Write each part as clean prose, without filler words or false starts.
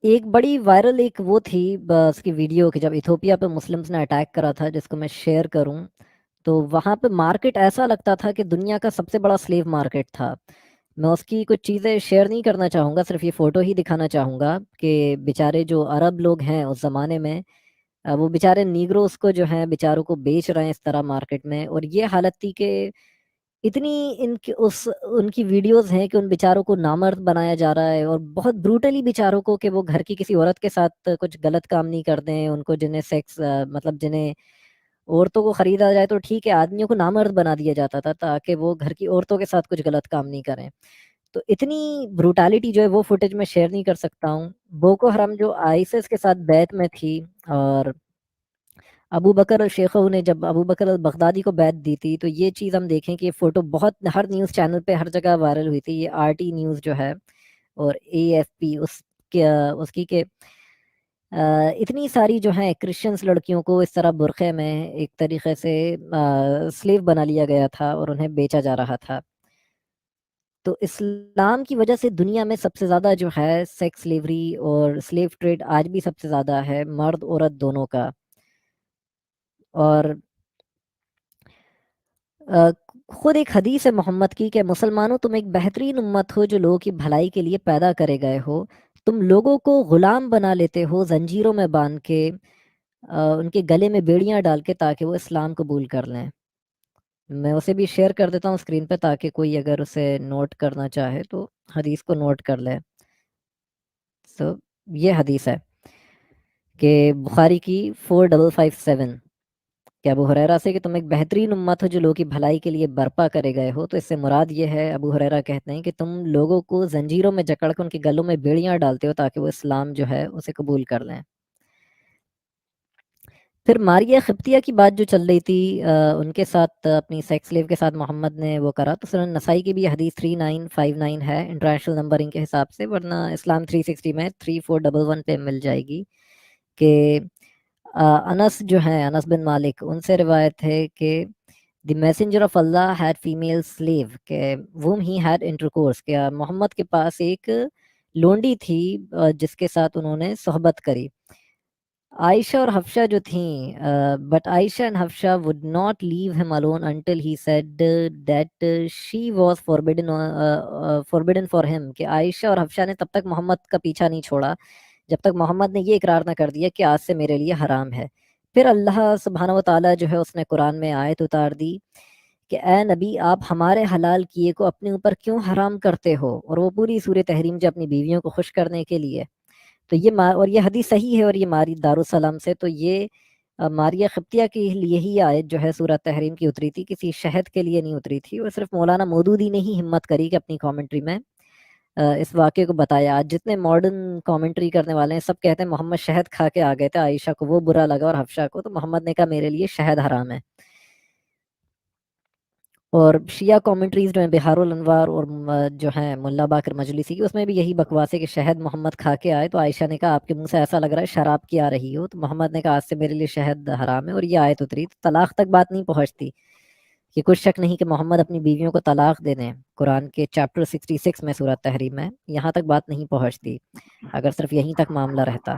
ایک بڑی وائرل ایک وہ تھی اس کی ویڈیو کہ جب ایتھوپیا پہ مسلمس نے اٹیک کرا تھا، جس کو میں شیئر کروں، تو وہاں پہ مارکیٹ ایسا لگتا تھا کہ دنیا کا سب سے بڑا سلیو مارکیٹ تھا۔ میں اس کی کچھ چیزیں شیئر نہیں کرنا چاہوں گا، صرف یہ فوٹو ہی دکھانا چاہوں گا کہ بیچارے جو عرب لوگ ہیں اس زمانے میں، وہ بیچارے نیگروز کو جو ہیں بیچاروں کو بیچ رہے ہیں اس طرح مارکیٹ میں، اور یہ حالت تھی کہ اتنی ان کی ویڈیوز ہیں کہ ان بیچاروں کو نامرد بنایا جا رہا ہے، اور بہت بروٹلی بیچاروں کو کہ وہ گھر کی کسی عورت کے ساتھ کچھ غلط کام نہیں کر دیں، ان کو جنہیں سیکس مطلب جنہیں عورتوں کو خریدا جائے تو ٹھیک ہے، آدمیوں کو نامرد بنا دیا جاتا تھا تاکہ وہ گھر کی عورتوں کے ساتھ کچھ غلط کام نہیں کریں۔ تو اتنی بروٹالٹی جو ہے وہ فوٹیج میں شیئر نہیں کر سکتا ہوں۔ بوکو حرم جو آئیسس کے ساتھ بیعت میں تھی، اور ابو بکر الشیخو نے جب ابو بکر البغدادی کو بیعت دی تھی، تو یہ چیز ہم دیکھیں کہ یہ فوٹو بہت ہر نیوز چینل پہ ہر جگہ وائرل ہوئی تھی۔ یہ آر ٹی نیوز جو ہے اور اے ایف پی اس کی کہ اتنی ساری جو ہیں کرسچنس لڑکیوں کو اس طرح برقعے میں ایک طریقے سے سلیو بنا لیا گیا تھا اور انہیں بیچا جا رہا تھا۔ تو اسلام کی وجہ سے دنیا میں سب سے زیادہ جو ہے سیکس سلیوری اور سلیو ٹریڈ آج بھی سب سے زیادہ ہے، مرد عورت دونوں کا۔ اور خود ایک حدیث ہے محمد کی کہ مسلمانوں تم ایک بہترین امت ہو جو لوگوں کی بھلائی کے لیے پیدا کرے گئے ہو، تم لوگوں کو غلام بنا لیتے ہو زنجیروں میں باندھ کے، ان کے گلے میں بیڑیاں ڈال کے تاکہ وہ اسلام قبول کر لیں۔ میں اسے بھی شیئر کر دیتا ہوں اسکرین پہ تاکہ کوئی اگر اسے نوٹ کرنا چاہے تو حدیث کو نوٹ کر لے۔ تو یہ حدیث ہے کہ بخاری کی 4557 کہ ابو ہریرہ سے کہ تم ایک بہترین امت ہو جو لوگوں کی بھلائی کے لیے برپا کرے گئے ہو۔ تو اس سے مراد یہ ہے، ابو ہریرہ کہتے ہیں کہ تم لوگوں کو زنجیروں میں جکڑ کے ان کے گلوں میں بیڑیاں ڈالتے ہو تاکہ وہ اسلام جو ہے اسے قبول کر لیں۔ پھر ماریہ قبطیہ کی بات جو چل رہی تھی، ان کے ساتھ اپنی سیکس سلیو کے ساتھ محمد نے وہ کرا، تو سنن نسائی کی بھی حدیث 3959 ہے انٹرنیشنل نمبرنگ کے حساب سے، ورنہ اسلام 360 میں 3411 پہ مل جائے گی کہ انس جو ہیں، انس بن مالک، ان سے روایت ہے کہ the messenger of Allah had female slave کہ ووم ہی ہیڈ انٹرکورس، کہ محمد کے پاس ایک لونڈی تھی جس کے ساتھ انہوں نے صحبت کری۔ عائشہ اور حفشہ جو تھیں، but Ayesha and Hafsa would not leave him alone until he said that she was forbidden for him، کہ عائشہ اور حفشہ نے تب تک محمد کا پیچھا نہیں چھوڑا جب تک محمد نے یہ اقرار نہ کر دیا کہ آج سے میرے لیے حرام ہے۔ پھر اللہ سبحانہ و تعالیٰ جو ہے اس نے قرآن میں آیت اتار دی کہ اے نبی، آپ ہمارے حلال کیے کو اپنے اوپر کیوں حرام کرتے ہو، اور وہ پوری سورہ تحریم جو اپنی بیویوں کو خوش کرنے کے لیے۔ تو یہ اور یہ حدیث صحیح ہے، اور یہ ماری دارالسلام سے، تو یہ ماریہ قبطیہ کے لیے ہی آیت جو ہے سورہ تحریم کی اتری تھی، کسی شہد کے لیے نہیں اتری تھی، اور صرف مولانا مودودی نے ہی ہمت کری کہ اپنی کامنٹری میں اس واقعے کو بتایا۔ آج جتنے ماڈرن کامنٹری کرنے والے ہیں سب کہتے ہیں محمد شہد کھا کے آ گئے تھے، عائشہ کو وہ برا لگا اور حفشہ کو، تو محمد نے کہا میرے لیے شہد حرام ہے۔ اور شیعہ کامنٹریز جو ہیں بہار الانوار اور جو ہیں ملا باقر مجلسی کی، اس میں بھی یہی بکواس ہے کہ شہد محمد کھا کے آئے، تو عائشہ نے کہا آپ کے منہ سے ایسا لگ رہا ہے شراب کی آ رہی ہو، تو محمد نے کہا آج سے میرے لیے شہد حرام ہے، اور یہ آیت اتری۔ تو طلاق تک بات نہیں پہنچتی کہ کچھ شک نہیں کہ محمد اپنی بیویوں کو طلاق دے دیں، قرآن کے چیپٹر 66 میں سورۃ تحریم میں، یہاں تک بات نہیں پہنچتی اگر صرف یہیں تک معاملہ رہتا۔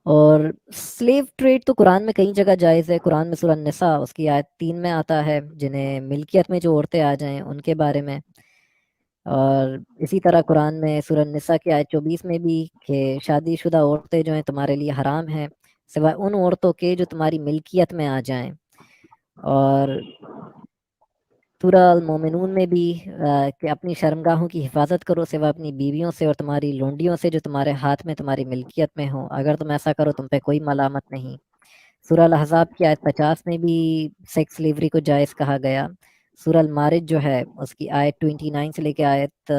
اور سلیو ٹریڈ تو قرآن میں کئی جگہ جائز ہے۔ قرآن میں سورہ النساء اس کی آیت 3 میں آتا ہے، جنہیں ملکیت میں جو عورتیں آ جائیں ان کے بارے میں، اور اسی طرح قرآن میں سورہ النساء کی آیت 24 میں بھی کہ شادی شدہ عورتیں جو ہیں تمہارے لیے حرام ہیں سوائے ان عورتوں کے جو تمہاری ملکیت میں آ جائیں۔ اور سورہ المومنون میں بھی کہ اپنی شرمگاہوں کی حفاظت کرو سوا اپنی بیویوں سے اور تمہاری لونڈیوں سے جو تمہارے ہاتھ میں تمہاری ملکیت میں ہوں، اگر تم ایسا کرو تم پہ کوئی ملامت نہیں۔ سورہ الاحزاب کی آیت 50 میں بھی سیکس سلیوری کو جائز کہا گیا۔ سورہ المارج جو ہے اس کی آیت 29 سے لے کے آیت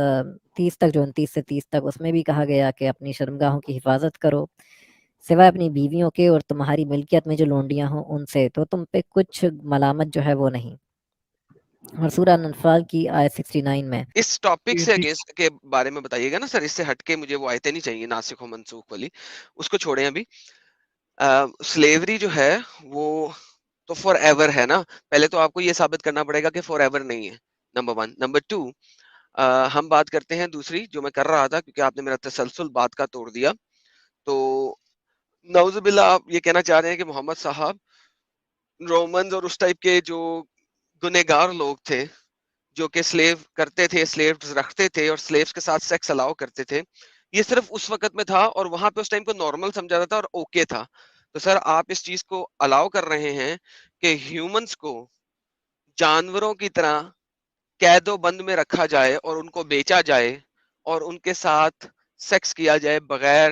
30 تک، جو 29 سے 30 تک، اس میں بھی کہا گیا کہ اپنی شرمگاہوں کی حفاظت کرو سوائے اپنی بیویوں کے اور تمہاری ملکیت میں جو لونڈیاں ہوں ان سے، تو تم پہ کچھ ملامت جو ہے وہ نہیں۔ اور سورہ انفال کی آیت 69 میں اس ٹاپک سے اگینسٹ کے بارے میں بتائیے گا نا سر، اس سے ہٹ کے مجھے وہ آیتیں نہیں چاہیے ناسخ و منسوخ والی، اس کو چھوڑیں ابھی۔ سلیوری جو ہے وہ تو فار ایور ہے نا، پہلے تو آپ کو یہ ثابت کرنا پڑے گا کہ فار ایور نہیں ہے، نمبر 1۔ نمبر 2، ہم بات کرتے ہیں دوسری جو میں کر رہا تھا، کیونکہ آپ نے میرا تسلسل بات کا توڑ دیا. تو نعوذ باللہ آپ یہ کہنا چاہ رہے ہیں کہ محمد صاحب رومنز اور اس ٹائپ کے جو گنہگار لوگ تھے جو کہ سلیو کرتے تھے، سلیوز رکھتے تھے اور سلیوز کے ساتھ سیکس الاؤ کرتے تھے، یہ صرف اس وقت میں تھا اور وہاں پہ اس ٹائم کو نارمل سمجھا جاتا تھا اور اوکے تھا. تو سر آپ اس چیز کو الاؤ کر رہے ہیں کہ ہیومنز کو جانوروں کی طرح قید و بند میں رکھا جائے اور ان کو بیچا جائے اور ان کے ساتھ سیکس کیا جائے بغیر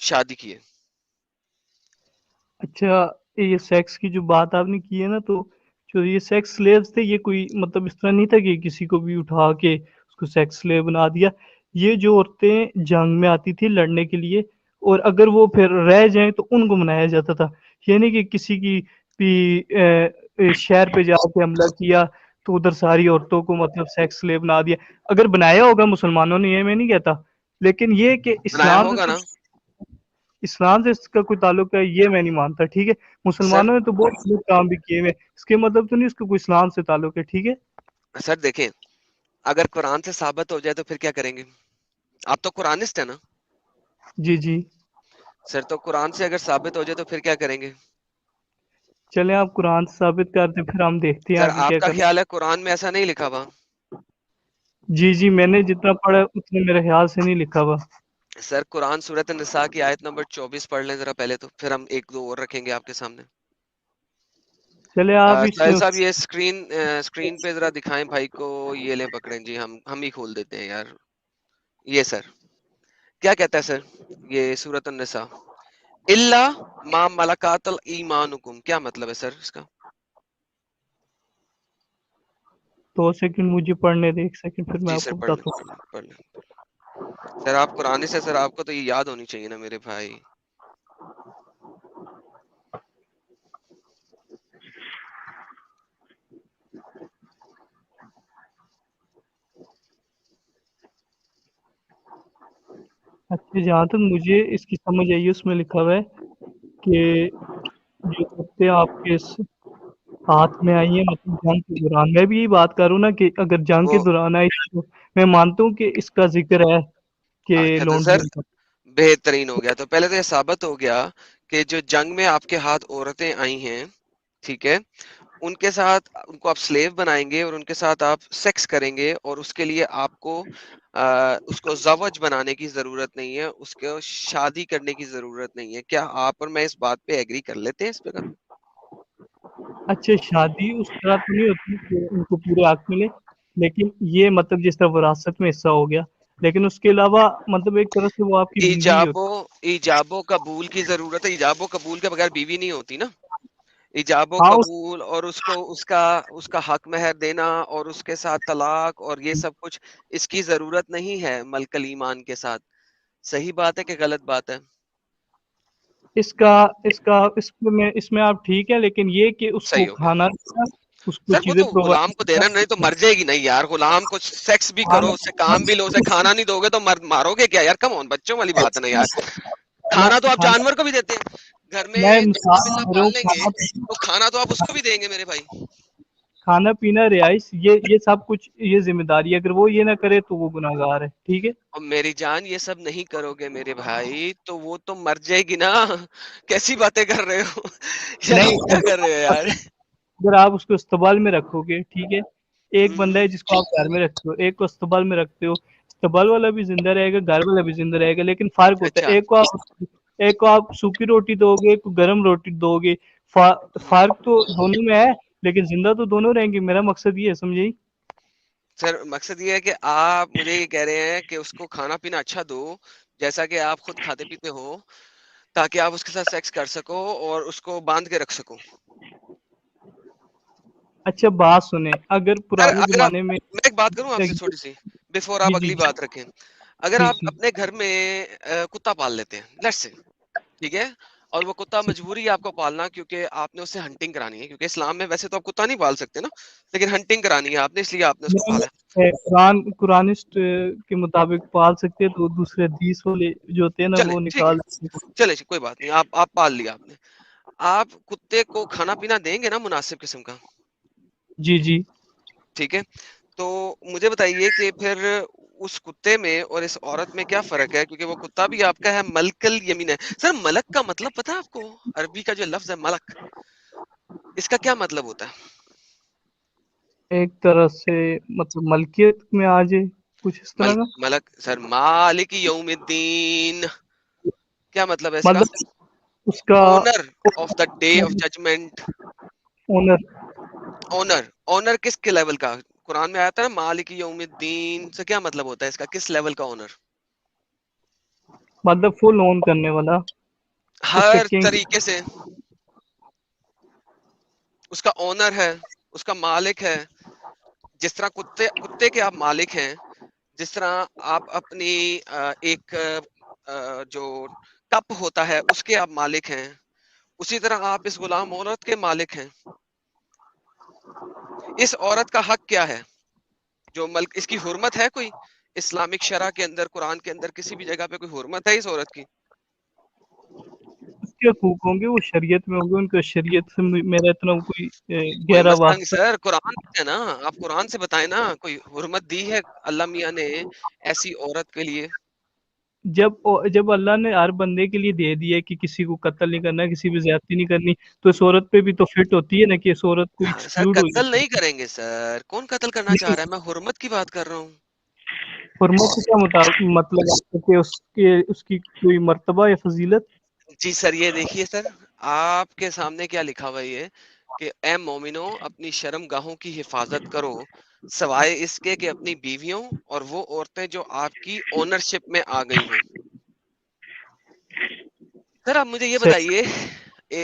شادی کیے. اچھا، یہ سیکس کی جو بات آپ نے کی ہے نا، تو جو یہ سیکس سلیوز تھے، یہ کوئی مطلب اس طرح نہیں تھا کہ کسی کو بھی اٹھا کے اس کو سیکس سلیو بنا دیا. یہ جو عورتیں جنگ میں آتی تھی لڑنے کے لیے، اور اگر وہ پھر رہ جائیں تو ان کو منایا جاتا تھا. یہ نہیں کہ کسی کی بھی شہر پہ جا کے حملہ کیا تو ادھر ساری عورتوں کو مطلب سیکس سلیو بنا دیا. اگر بنایا ہوگا مسلمانوں نے، یہ میں نہیں کہتا، لیکن یہ کہ بنایا اسلام سے ہوگا تو نا اسلام سے اس کا کوئی تعلق ہے یہ میں نہیں مانتا. ٹھیک ہے، سر. مسلمانوں نے تو بہت غلط کام بھی کیے ہوئے، اس کے مطلب تو نہیں اس کا کوئی اسلام سے تعلق ہے. ٹھیک ہے سر دیکھیں، اگر قرآن سے ثابت ہو جائے تو پھر کیا کریں گے؟ آپ تو قرآنسٹ ہے نا جی جی. سر. تو قرآن سے اگر ثابت ہو جائے تو پھر کیا کریں گے؟ چلیں آپ قرآن سے ثابت کر دیں، پھر ہم دیکھتے ہیں سر آگے آپ کیا کا کرنا. خیال ہے قرآن میں ایسا نہیں لکھا ہوا؟ جی جی، میں نے جتنا پڑھا اتنا میرے خیال سے نہیں لکھا ہوا. سر قرآن سورۃ النساء کی آیت نمبر 24 پڑھ لیں ذرا پہلے، تو پھر ہم ایک دو اور رکھیں گے آپ کے سامنے. چلے آپ اس ساحل صاحب یہ اسکرین پہ ذرا دکھائیں بھائی کو. یہ لیں پکڑیں جی، ہم ہی کھول دیتے ہیں یار. یہ سر کیا کہتا ہے سر؟ یہ سورۃ النساء الا ما ملکات ایمانکم، کیا مطلب ہے سر اس کا؟ 2 سیکنڈ مجھے پڑھنے دیں، 1 سیکنڈ، پھر میں جی آپ سر کو پڑھ بتاتا لیں ہوں. پڑھ لیں پڑھ لیں. سر آپ قرآن سے، سر آپ کو تو یہ یاد ہونی چاہیے نا میرے بھائی. اچھا، جہاں تک مجھے اس کی سمجھ آئی ہے اس میں لکھا ہوا ہے کہ جو کتے آپ کے ہاتھ میں آئی ہیں مطلب جنگ کے دوران. میں بھی یہی بات کروں نا کہ اگر جنگ کے وہ دوران آئی تو میں مانتا ہوں کہ اس کا ذکر ہے کہ اچھا تو سر لونڈیوں کا. بہترین ہو گیا. تو پہلے تو یہ ثابت ہو گیا کہ جو جنگ میں آپ کے ہاتھ عورتیں آئی ہیں، ٹھیک ہے، ان کے ساتھ ان کو آپ سلیو بنائیں گے اور ان کے ساتھ آپ سیکس کریں گے، اور اس کے لیے آپ کو اس کو زوج بنانے کی ضرورت نہیں ہے، اس کو شادی کرنے کی ضرورت نہیں ہے. کیا آپ اور میں اس بات پہ ایگری کر لیتے ہیں اس پہ کبھی؟ اچھا، شادی اس طرح تو نہیں ہوتی کہ ان کو پورے حق ملے، لیکن یہ مطلب جس طرح وراثت میں حصہ ہو گیا، لیکن اس کے علاوہ مطلب ایک طرح سے وہ آپ کی بیوی ہی ہوتی. ایجاب و قبول کی ضرورت ہے. ایجاب و قبول کے بغیر بیوی نہیں ہوتی نا. ایجاب و ہاں قبول اور اس کو اس کا حق مہر دینا اور اس کے ساتھ طلاق اور یہ سب کچھ، اس کی ضرورت نہیں ہے ملک الایمان کے ساتھ. صحیح بات ہے کہ غلط بات ہے؟ اس میں آپ ٹھیک ہے، لیکن یہ کہ اس کو صحیح ہو گیا کھانا دینا، اس کو سر. وہ چیزیں تو پرووائڈ غلام کو دینا، نہیں تو مر جائے گی نہیں یار. غلام کو سیکس بھی کرو، اس سے کام بھی لو، اسے کھانا نہیں دو گے تو مارو گے کیا یار؟ کم آن، بچوں والی بات ہے نا یار. کھانا تو آپ کھانا جانور کو بھی دیتے ہیں گھر میں. میں بسم مثال اللہ دے رہا پال ہوں. لیں گے تو کھانا تو آپ اس کو بھی دیں گے میرے بھائی. کھانا پینا، رہائش، یہ سب کچھ یہ ذمہ داری ہے. اگر وہ یہ نہ کرے تو وہ گناہ گار ہے. ٹھیک ہے، اور میری جان یہ سب نہیں کرو گے میرے بھائی تو وہ تو مر جائے گی نا. کیسی باتیں کر رہے ہو یار؟ نہیں کیا کر رہے ہو یار؟ اگر آپ اس کو استقبال میں رکھو گے، ٹھیک ہے، ایک بندہ ہوں، ہے جس کو آپ گھر میں رکھتے ہو، ایک کو استقبال میں رکھتے ہو. استقبال والا بھی زندہ رہے گا، گھر والا بھی زندہ رہے گا، لیکن فرق ہوتا اچھا ہے. ایک کو آپ سوکھی روٹی دو گے، ایک کو گرم روٹی دو گے. فرق تو دونوں میں ہے، لیکن زندہ تو دونوں رہیں گے. میرا مقصد یہ ہے، سمجھے؟ سر مقصد یہ ہے کہ آپ مجھے یہ کہہ رہے ہیں کہ اس کو کھانا پینا اچھا دو جیسا کہ آپ خود کھاتے پیتے ہو، تاکہ آپ اس کے ساتھ سیکس کر سکو اور اس کو باندھ کے رکھ سکو. اچھا، بات سنیں، اگر سر پرانے اگر زمانے میں میں ایک بات کروں آپ سے چھوٹی سی، بفور جی آپ جی اگلی جی بات رکھیں. اگر جی آپ جی اپنے گھر میں کتا پال لیتے ہیں، لیٹس سے، ٹھیک ہے، اور وہ کتا مجبوری ہے آپ کو پالنا کیونکہ آپ نے اس سے ہنٹنگ کرانی ہے، کیونکہ اسلام میں ویسے تو آپ کتا نہیں پال سکتے نا، لیکن ہنٹنگ کرانی ہے آپ نے، اس لیے آپ نے اس کو پالا ہے. قرآنسٹ کے مطابق پال سکتے ہیں، تو دوسرے حدیث والے جو ہوتے ہیں نا چلے وہ ٹھیک ہے، نکال سکتے ہیں. چلے کوئی بات نہیں، آپ پال لیا آپ نے. آپ کتے کو کھانا پینا دیں گے نا مناسب قسم کا؟ جی جی. ٹھیک ہے. تو مجھے بتائیے کہ پھر اس کتے میں اور اس عورت میں کیا فرق ہے؟ کیونکہ وہ کتا بھی آپ کا ہے ملک الیمین ہے. سر ملک کا مطلب پتا ہے آپ کو؟ عربی کا جو لفظ ہے ملک، اس کا کیا مطلب ہوتا ہے؟ ایک طرح سے مطلب ملکیت میں آ جائے کچھ اس طرح کا. ملک سر مالک یوم الدین، کیا مطلب ہے اس کا؟ مطلب اس کا owner of the day of judgment. Owner. Owner کس کے لیول کا؟ قرآن میں آیا تھا نا مالک یوم الدین سے کیا مطلب ہوتا ہے اس کا؟ کس لیول کا اونر؟ مطلب فل اون کرنے والا. اس کا ہر کنگ. طریقے سے اس کا اونر ہے، اس کا مالک ہے. جس طرح کتے کے آپ مالک ہیں، جس طرح آپ اپنی ایک جو ٹپ ہوتا ہے اس کے آپ مالک ہیں، اسی طرح آپ اس غلام عورت کے مالک ہیں. اس عورت کا حق کیا ہے؟ جو ملک اس کی حرمت ہے کوئی اسلامک شرع کے اندر، قرآن کے اندر کسی بھی جگہ پہ کوئی حرمت ہے اس عورت کی؟ اس کے حقوق ہوں گے وہ شریعت میں ہوں گے. ان کا شریعت سے میرا اتنا کوئی کوئی گہرا مسئلہ نہیں واسطہ. سر، قرآن ہے نا، آپ قرآن سے بتائیں نا کوئی حرمت دی ہے اللہ میاں نے ایسی عورت کے لیے؟ جب اللہ نے ہر بندے کے لیے دے دیا کہ کسی کو قتل نہیں کرنا، کسی بھی زیادتی نہیں کرنی، تو اس عورت پہ بھی تو فٹ ہوتی ہے نا کہ اس عورت کو سر ایکسکلوڈ ہوئی. قتل نہیں کریں گے سر، کون قتل کرنا چاہ رہا ہے؟ میں حرمت کی بات کر رہا ہوں. حرمت سے کیا مطلب ہے کہ اس کی کوئی مرتبہ یا فضیلت. جی سر یہ دیکھیے سر، آپ کے سامنے کیا لکھا ہوا یہ کہ اے مومنو اپنی شرم گاہوں کی حفاظت کرو سوائے اس کے کہ اپنی بیویوں اور وہ عورتیں جو آپ کی اونرشپ میں آ گئی ہوں. سر آپ مجھے یہ بتائیے،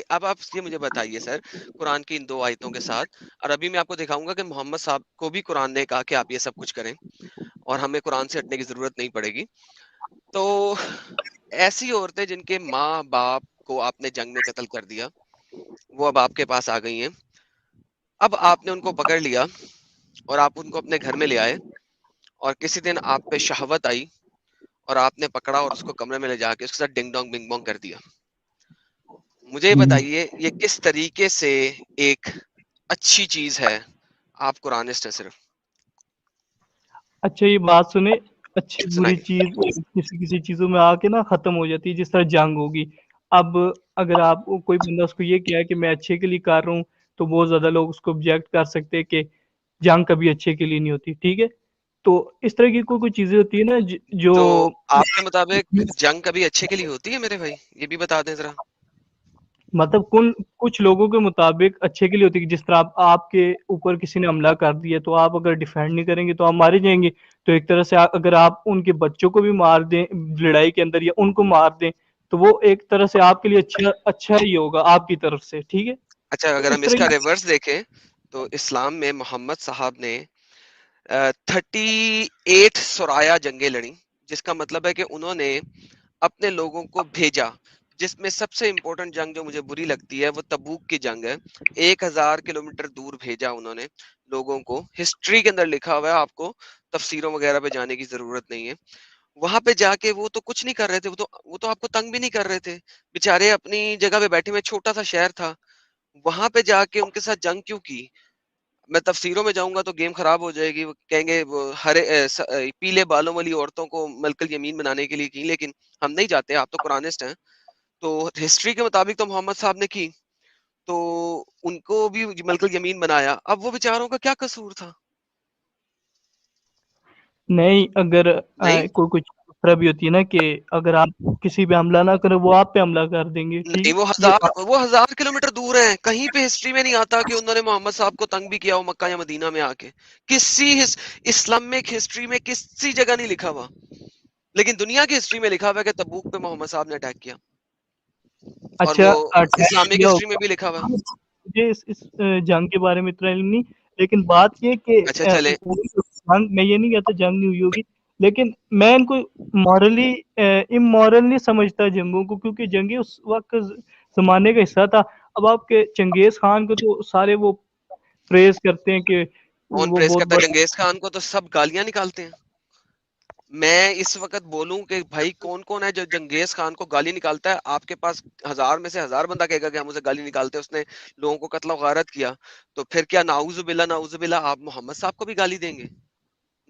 اب آپ یہ مجھے بتائیے سر، قرآن کی ان دو آیتوں کے ساتھ عربی میں آپ کو دکھاؤں گا کہ محمد صاحب کو بھی قرآن نے کہا کہ آپ یہ سب کچھ کریں اور ہمیں قرآن سے ہٹنے کی ضرورت نہیں پڑے گی. تو ایسی عورتیں جن کے ماں باپ کو آپ نے جنگ میں قتل کر دیا، وہ اب آپ کے پاس آ گئی ہیں. اب آپ نے ان کو پکڑ لیا اور آپ ان کو اپنے گھر میں لے آئے، اور کسی دن آپ پہ شہوت آئی اور آپ نے پکڑا اور اس کو کمرے میں لے جا کے اس کے ساتھ ڈنگ ڈونگ بنگ بونگ کر دیا. مجھے یہ بتائیے یہ کس طریقے سے ایک اچھی چیز ہے؟ آپ قرآنسٹ ہیں صرف. اچھا یہ بات سنیں، اچھی بری سنائیے. چیز کسی چیزوں میں آ کے نا ختم ہو جاتی ہے، جس طرح جنگ ہوگی. اب اگر آپ کوئی بندہ اس کو یہ کہا کہ میں اچھے کے لیے کر رہا ہوں، تو بہت زیادہ لوگ اس کو آبجیکٹ کر سکتے ہیں کہ جنگ کبھی اچھے کے لیے نہیں ہوتی. ٹھیک ہے، تو اس طرح کی کوئی چیزیں ہوتی ہے نا جو تو آپ کے مطابق جنگ کبھی اچھے کے لیے ہوتی ہے میرے بھائی؟ یہ بھی بتا دیں ذرا. مطلب کچھ لوگوں کے مطابق اچھے کے لیے ہوتی ہے. جس طرح آپ کے اوپر کسی نے حملہ کر دیا تو آپ اگر ڈیفینڈ نہیں کریں گے تو آپ مارے جائیں گے. تو ایک طرح سے اگر آپ ان کے بچوں کو بھی مار دیں لڑائی کے اندر یا ان کو مار دیں تو وہ ایک طرح سے آپ کے لیے اچھا ہی ہوگا آپ کی طرف سے. ٹھیک ہے، اچھا تو اگر ہم اس طرح کا ریورس دیکھیں تو اسلام میں محمد صاحب نے 38 سرایا جنگیں لڑی، جس کا مطلب ہے کہ انہوں نے اپنے لوگوں کو بھیجا. جس میں سب سے امپورٹنٹ جنگ جو مجھے بری لگتی ہے وہ تبوک کی جنگ ہے. 1000 کلومیٹر دور بھیجا انہوں نے لوگوں کو. ہسٹری کے اندر لکھا ہوا ہے، آپ کو تفسیروں وغیرہ پہ جانے کی ضرورت نہیں ہے. وہاں پہ جا کے وہ تو کچھ نہیں کر رہے تھے، وہ تو آپ کو تنگ بھی نہیں کر رہے تھے بےچارے، اپنی جگہ پہ بیٹھے ہوئے، چھوٹا سا شہر تھا. وہاں پہ جا کے ان کے ساتھ جنگ کیوں کی؟ میں تفسیروں میں جاؤں گا تو گیم خراب ہو جائے گی. وہ کہیں گے وہ پیلے بالوں والی عورتوں کو ملک الیمین بنانے کے لیے کی، لیکن ہم نہیں جاتے. آپ تو قرآنسٹ ہیں، تو ہسٹری کے مطابق تو محمد صاحب نے کی، تو ان کو بھی ملک الیمین بنایا. اب وہ بیچاروں کا کیا قصور تھا؟ نہیں اگر کوئی طرح بھی ہوتی ہے نا کہ اگر آپ کسی پہ حملہ نہ کریں وہ آپ پہ حملہ کر دیں گے. ٹھیک نہیں، وہ ہزار کلومیٹر دور ہیں. کہیں پہ ہسٹری میں نہیں آتا کہ انہوں نے محمد صاحب کو تنگ بھی کیا ہو مکہ یا مدینہ میں آ کے. کسی اسلامک ہسٹری میں کسی جگہ نہیں لکھا ہوا، لیکن دنیا کی ہسٹری میں لکھا ہوا ہے کہ تبوک پہ محمد صاحب نے اٹیک کیا، اور وہ اسلامک ہسٹری میں بھی لکھا ہوا ہے. مجھے اس جنگ کے بارے میں اتنا علم نہیں، لیکن بات یہ کہ اچھا چلے، جنگ، میں یہ نہیں کہتا جنگ نہیں ہوئی ہوگی، لیکن میں ان کو مورلی امورل نہیں سمجھتا جنگوں کو، کیونکہ جنگیں اس وقت زمانے کا حصہ تھا. اب آپ کے چنگیز خان کو تو سارے وہ پریز کرتے ہیں کہ کون وہ پریس بہت کرتا ہے؟ بڑا. چنگیز خان کو تو سب گالیاں نکالتے ہیں. میں اس وقت بولوں کہ بھائی کون کون ہے جو چنگیز خان کو گالی نکالتا ہے؟ آپ کے پاس 1000 میں سے 1000 بندہ کہے گا کہ ہم اسے گالی نکالتے ہیں، اس نے لوگوں کو قتل و غارت کیا. تو پھر کیا نعوذ باللہ نعوذ باللہ آپ محمد صاحب کو بھی گالی دیں گے؟